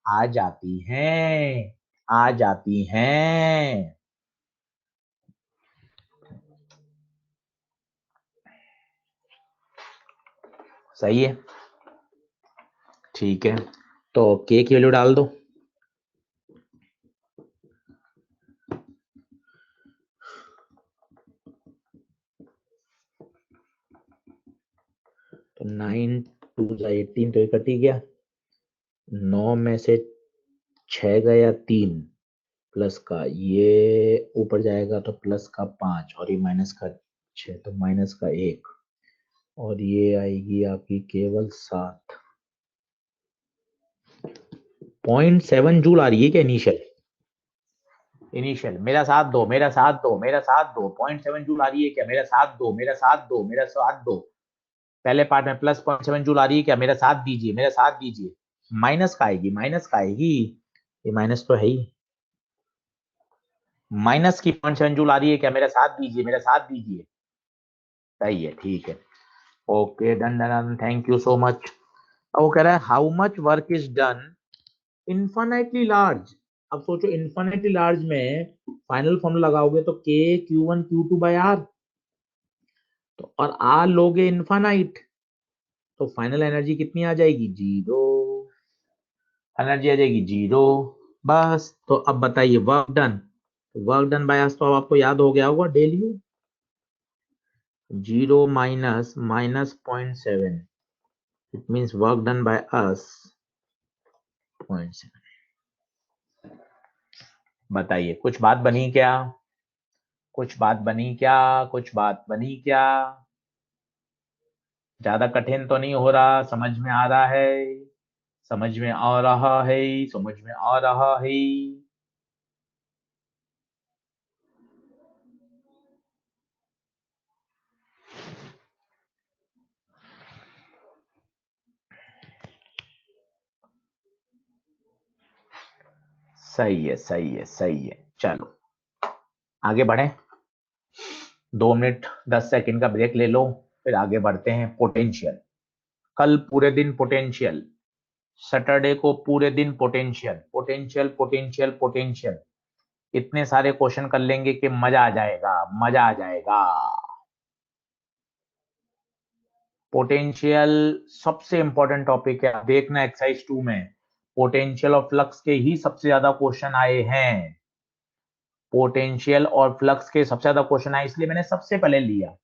Speaker 1: आ जाती हैं, आ जाती हैं। सही है, ठीक है। तो के की वैल्यू डाल दो। तो 9 2 18, तो ये कट ही गया। 9 में से 6 गया 3, प्लस का ये ऊपर जाएगा तो प्लस का 5, और ये माइनस का 6, तो माइनस का 1, और ये आएगी आपकी केवल 7। 0.7 जूल आ रही है क्या इनिशियल? इनिशियल मेरा साथ दो, मेरा साथ दो, मेरा साथ दो। 0.7 जूल आ रही है क्या? मेरा साथ दो, मेरा साथ दो, मेरा साथ दो। पहले पार्ट में प्लस 0.7 जूल आ रही है क्या? मेरा साथ दीजिए, मेरा साथ दीजिए। माइनस का आएगी, माइनस का आएगी। ये माइनस तो है ही। माइनस की 0.7 जूल आ रही है क्या? मेरा साथ दीजिए, मेरा साथ दीजिए। सही है, ठीक है। Okay, done done, thank you so much. अब वो कह रहा है how much work is done infinitely large. अब सोचो इन्फाइनाइटली लार्ज में फाइनल फॉर्मूला लगाओगे तो के Q1 Q2 बाय आर, तो और आर लोगे इन्फाइनाइट, तो फाइनल एनर्जी कितनी आ जाएगी? जीरो। एनर्जी आ जाएगी जीरो। बस, तो अब बताइए work done. Work done by us तो अब आपको याद हो गया होगा, del U. Zero minus minus 0.7, it means work done by us 0.7। बताइए कुछ बात बनी क्या? कुछ बात बनी क्या? कुछ बात बनी क्या? ज्यादा कठिन तो नहीं हो रहा? समझ में आ रहा है? समझ में आ रहा है? समझ में आ रहा है? सही है, सही है, सही है। चलो आगे बढ़े। 2 मिनट 10 सेकंड का ब्रेक ले लो, फिर आगे बढ़ते हैं। पोटेंशियल, कल पूरे दिन पोटेंशियल, सैटरडे को पूरे दिन पोटेंशियल, पोटेंशियल, पोटेंशियल, पोटेंशियल। इतने सारे क्वेश्चन कर लेंगे कि मजा आ जाएगा, मजा आ जाएगा। पोटेंशियल सबसे इंपॉर्टेंट टॉपिक है। देखना एक्सरसाइज 2 में पोटेंशियल और फ्लक्स के ही सबसे ज्यादा क्वेश्चन आए हैं। पोटेंशियल और फ्लक्स के सबसे ज्यादा क्वेश्चन आए, इसलिए मैंने सबसे पहले लिया।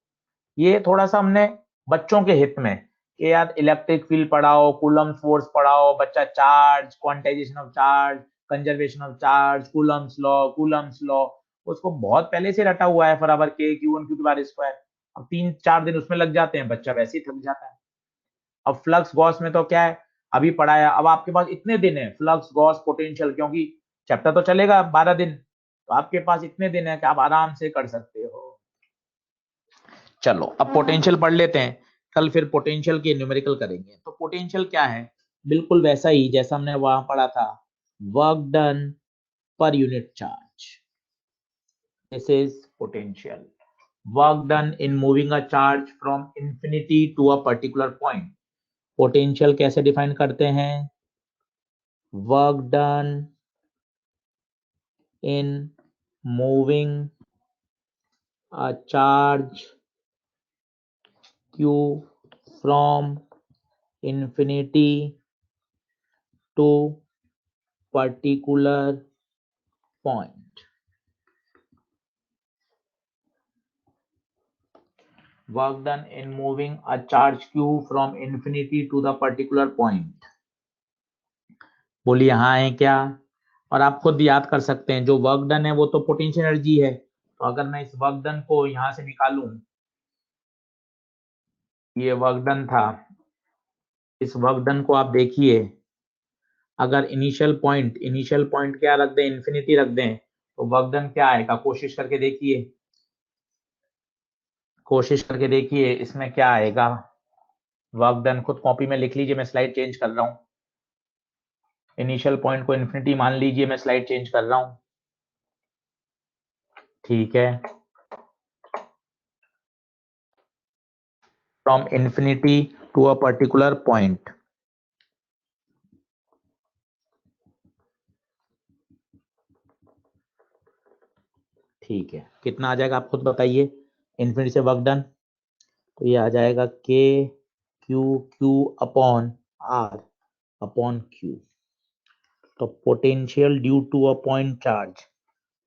Speaker 1: ये थोड़ा सा हमने बच्चों के हित में कि यार इलेक्ट्रिक फील्ड पढ़ाओ, कूलम्ब फोर्स पढ़ाओ, बच्चा charge, quantization of charge, conservation of charge, Coulomb's law उसको बहुत पहले से रटा हुआ है। बराबर के Q1 Q2 बार स्क्वायर। अब 3-4 दिन उसमें लग जाते हैं, बच्चा वैसे ही थक जाता है। अब फ्लक्स गॉस में तो क्या है, अभी पढ़ाया, अब आपके पास इतने दिन है फ्लक्स गॉस पोटेंशियल, क्योंकि चैप्टर तो चलेगा 12 दिन, तो आपके पास इतने दिन है कि आप आराम से कर सकते हो। चलो अब पोटेंशियल पढ़ लेते हैं, कल फिर पोटेंशियल के न्यूमेरिकल करेंगे। तो पोटेंशियल क्या है? बिल्कुल वैसा ही जैसा हमने वहां पढ़ा था, work done per unit charge. This is potential, work done in moving a charge from infinity to a particular point. Potential कैसे डिफाइन करते हैं? Work done in moving a charge q from infinity to particular point। Work done in moving a charge Q from infinity to the particular point. बोलिए हाँ है क्या? और आप खुद याद कर सकते हैं, जो वर्क डन है वो तो पोटेंशियल एनर्जी है। तो अगर मैं इस वर्क डन को यहां से निकालूं, ये वर्क डन था, इस वर्क डन को आप देखिए, अगर इनिशियल पॉइंट क्या रख दें, इन्फिनिटी रख दें, तो वर्क डन क्या आएगा? कोशिश करके देखिए, कोशिश करके देखिए इसमें क्या आएगा। वर्क डन खुद कॉपी में लिख लीजिए, मैं स्लाइड चेंज कर रहा हूँ। इनिशियल पॉइंट को इन्फिनिटी मान लीजिए, मैं स्लाइड चेंज कर रहा हूँ। ठीक है, from infinity to a particular point. ठीक है, कितना आ जाएगा आप खुद बताइए, इन्फिनिटी से वर्क डन? तो ये आ जाएगा के Q Q upon r upon q. तो potential due to a point charge,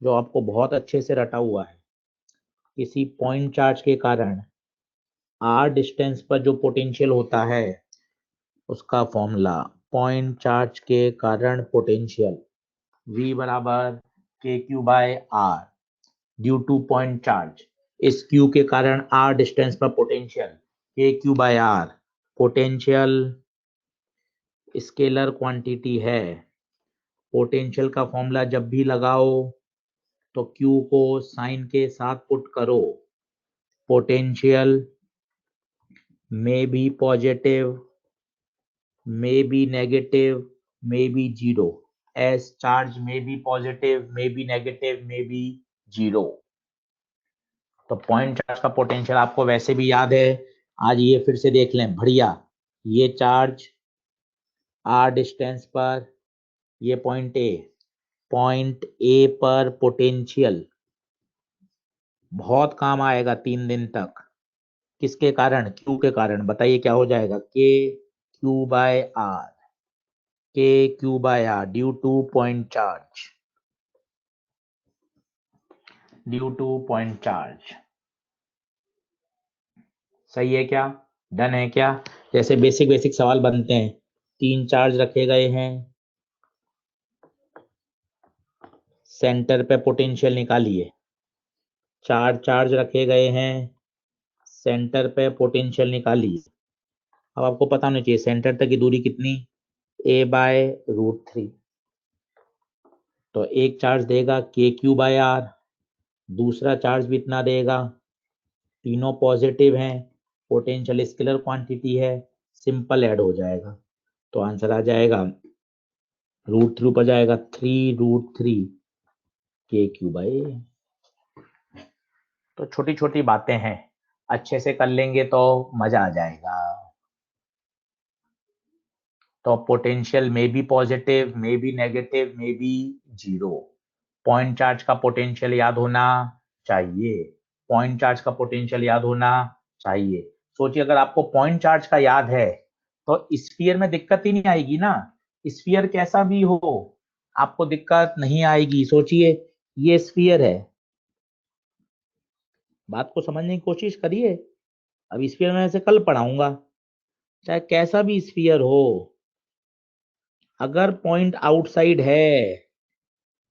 Speaker 1: जो आपको बहुत अच्छे से रटा हुआ है, किसी पॉइंट चार्ज के कारण आर डिस्टेंस पर जो पोटेंशियल होता है, उसका फॉर्मूला पॉइंट चार्ज के कारण पोटेंशियल V बराबर K Q by R due to point charge. इस क्यू के कारण आर डिस्टेंस पर potential K Q by R. Potential scalar quantity है, पोटेंशियल का फॉर्मूला जब भी लगाओ तो क्यू को साइन के साथ पुट करो। Potential may be positive, may be negative, may be zero, as charge may be positive, may be negative, may be zero। तो पॉइंट चार्ज का पोटेंशियल आपको वैसे भी याद है, आज ये फिर से देख लें बढ़िया। ये चार्ज आर डिस्टेंस पर, ये पॉइंट ए पर पोटेंशियल बहुत काम आएगा 3 दिन तक। किसके कारण? क्यू के कारण। बताइए क्या हो जाएगा? के Q by R, K Q by R due to point charge, due to point charge. सही है क्या? डन है क्या? जैसे बेसिक बेसिक सवाल बनते हैं, 3 चार्ज रखे गए हैं, सेंटर पे पोटेंशियल निकालिए। 4 चार्ज रखे गए हैं, सेंटर पे पोटेंशियल निकालिए। अब आपको पता होना चाहिए सेंटर तक की दूरी कितनी, a/√3। तो एक चार्ज देगा के क्यू बाय आर, दूसरा चार्ज भी इतना देगा, तीनों पॉजिटिव हैं, पोटेंशियल स्केलर क्वांटिटी है, सिंपल ऐड हो जाएगा। तो आंसर आ जाएगा √3 ऊपर जाएगा 3√3 के क्यू बाई। तो छोटी छोटी बातें हैं, अच्छे से कर लेंगे तो मजा आ जाएगा। तो पोटेंशियल में बी पॉजिटिव, में बी नेगेटिव, में बी जीरो। पॉइंट चार्ज का पोटेंशियल याद होना चाहिए, पॉइंट चार्ज का पोटेंशियल याद होना चाहिए। सोचिए अगर आपको पॉइंट चार्ज का याद है तो स्फीयर में दिक्कत ही नहीं आएगी ना। स्फीयर कैसा भी हो आपको दिक्कत नहीं आएगी। सोचिए ये स्फीयर है, बात को समझने की कोशिश करिए। अब स्फीयर में से कल पढ़ाऊंगा, चाहे कैसा भी स्फीयर हो, अगर पॉइंट आउटसाइड है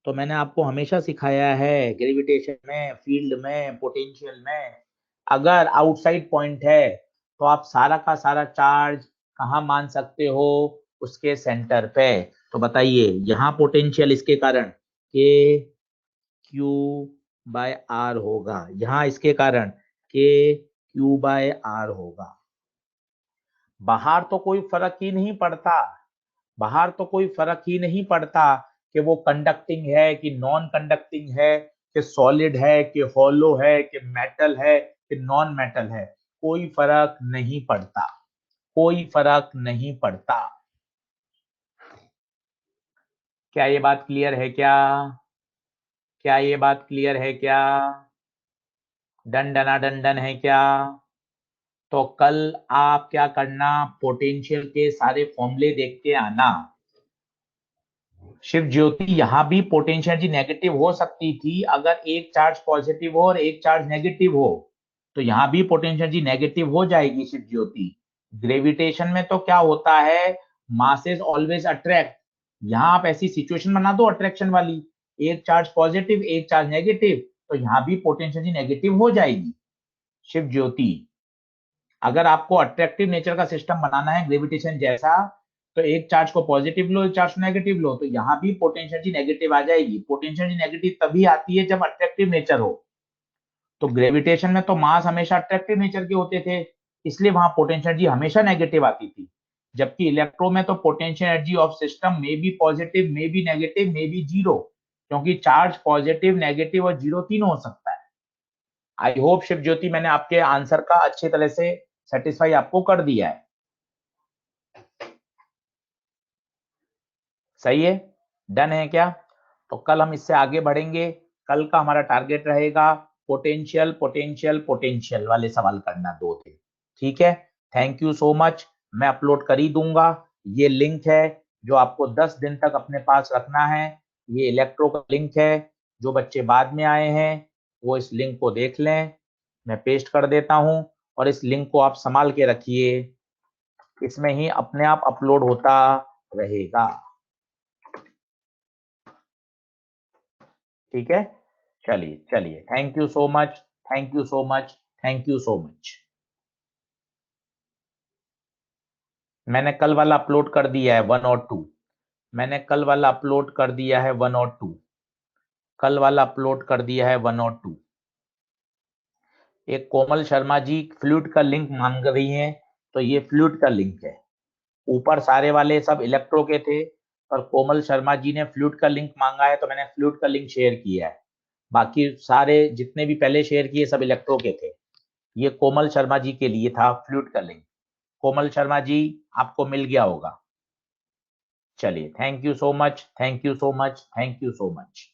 Speaker 1: तो मैंने आपको हमेशा सिखाया है ग्रेविटेशन में, फील्ड में, पोटेंशियल में, अगर आउटसाइड पॉइंट है तो आप सारा का सारा चार्ज कहाँ मान सकते हो? उसके सेंटर पे। तो बताइए यहाँ पोटेंशियल इसके कारण के क्यू बाय आर होगा, यहाँ इसके कारण के क्यू बाय आर होगा। बाहर तो कोई फर्क ही नहीं पड़ता, बाहर तो कोई फर्क ही नहीं पड़ता कि वो कंडक्टिंग है कि नॉन कंडक्टिंग है, कि सॉलिड है कि हॉलो है, कि मेटल है कि नॉन मेटल है, कोई फर्क नहीं पड़ता, कोई फर्क नहीं पड़ता। क्या ये बात क्लियर है क्या? क्या ये बात क्लियर है क्या? डन डना डन डन है क्या? तो कल आप क्या करना, पोटेंशियल के सारे फॉर्मूले देख के आना। शिव ज्योति, यहां भी पोटेंशियल एनर्जी नेगेटिव हो सकती थी अगर एक चार्ज पॉजिटिव हो और एक चार्ज नेगेटिव हो। तो यहाँ भी पोटेंशियल एनर्जी नेगेटिव हो जाएगी शिव ज्योति। ग्रेविटेशन में तो क्या होता है, मासेस ऑलवेज अट्रैक्ट। यहाँ आप ऐसी सिचुएशन बना दो अट्रैक्शन वाली, एक चार्ज पॉजिटिव एक चार्ज नेगेटिव, तो यहाँ भी पोटेंशियल एनर्जी नेगेटिव हो जाएगी शिव ज्योति। अगर आपको अट्रैक्टिव नेचर का सिस्टम बनाना है ग्रेविटेशन जैसा, तो एक चार्ज को पॉजिटिव लो एक चार्ज को नेगेटिव लो, तो यहाँ भी पोटेंशियल एनर्जी नेगेटिव आ जाएगी। पोटेंशियल एनर्जी नेगेटिव तभी आती है जब अट्रैक्टिव नेचर हो। तो ग्रेविटेशन में तो मास हमेशा अट्रैक्टिव नेचर के होते थे, इसलिए वहां पोटेंशियल एनर्जी हमेशा नेगेटिव आती थी। जबकि इलेक्ट्रो में तो potential energy of system may be positive may be negative may be zero, क्योंकि चार्ज पॉजिटिव नेगेटिव और जीरो तीनों हो सकता है। आई होप शिव ज्योति मैंने आपके आंसर का अच्छी तरह से सेटिस्फाई आपको कर दिया है। सही है, डन है क्या? तो कल हम इससे आगे बढ़ेंगे। कल का हमारा टारगेट रहेगा पोटेंशियल पोटेंशियल पोटेंशियल वाले सवाल करना, 2 थे। ठीक है, थैंक यू सो मच। मैं अपलोड कर ही दूंगा। ये लिंक है जो आपको 10 दिन तक अपने पास रखना है। ये इलेक्ट्रो का लिंक है। जो बच्चे बाद में आए हैं वो इस लिंक को देख लें, मैं पेस्ट कर देता हूं, और इस लिंक को आप संभाल के रखिए, इसमें ही अपने आप अपलोड होता रहेगा। ठीक है, चलिए चलिए, thank you so much, thank you so much, thank you so much. मैंने कल वाला अपलोड कर दिया है 1 और 2। मैंने कल वाला अपलोड कर दिया है 1 और 2। कल वाला अपलोड कर दिया है 1 और 2। एक कोमल शर्मा जी फ्लूइड का लिंक मांग रही हैं, तो ये फ्लूइड का लिंक है। ऊपर सारे वाले सब इलेक्ट्रो के थे, और कोमल शर्मा जी ने फ्लूइड का लिंक मांगा है, तो मैंने फ्लूइड का लिंक शेयर किया है। बाकी सारे जितने भी पहले शेयर किए सब इलेक्ट्रो के थे। ये कोमल शर्मा जी के लिए था फ्लूइड का लिंक। कोमल शर्मा जी, आपको मिल गया होगा। चलिए, thank you so much, thank you so much, thank you so much.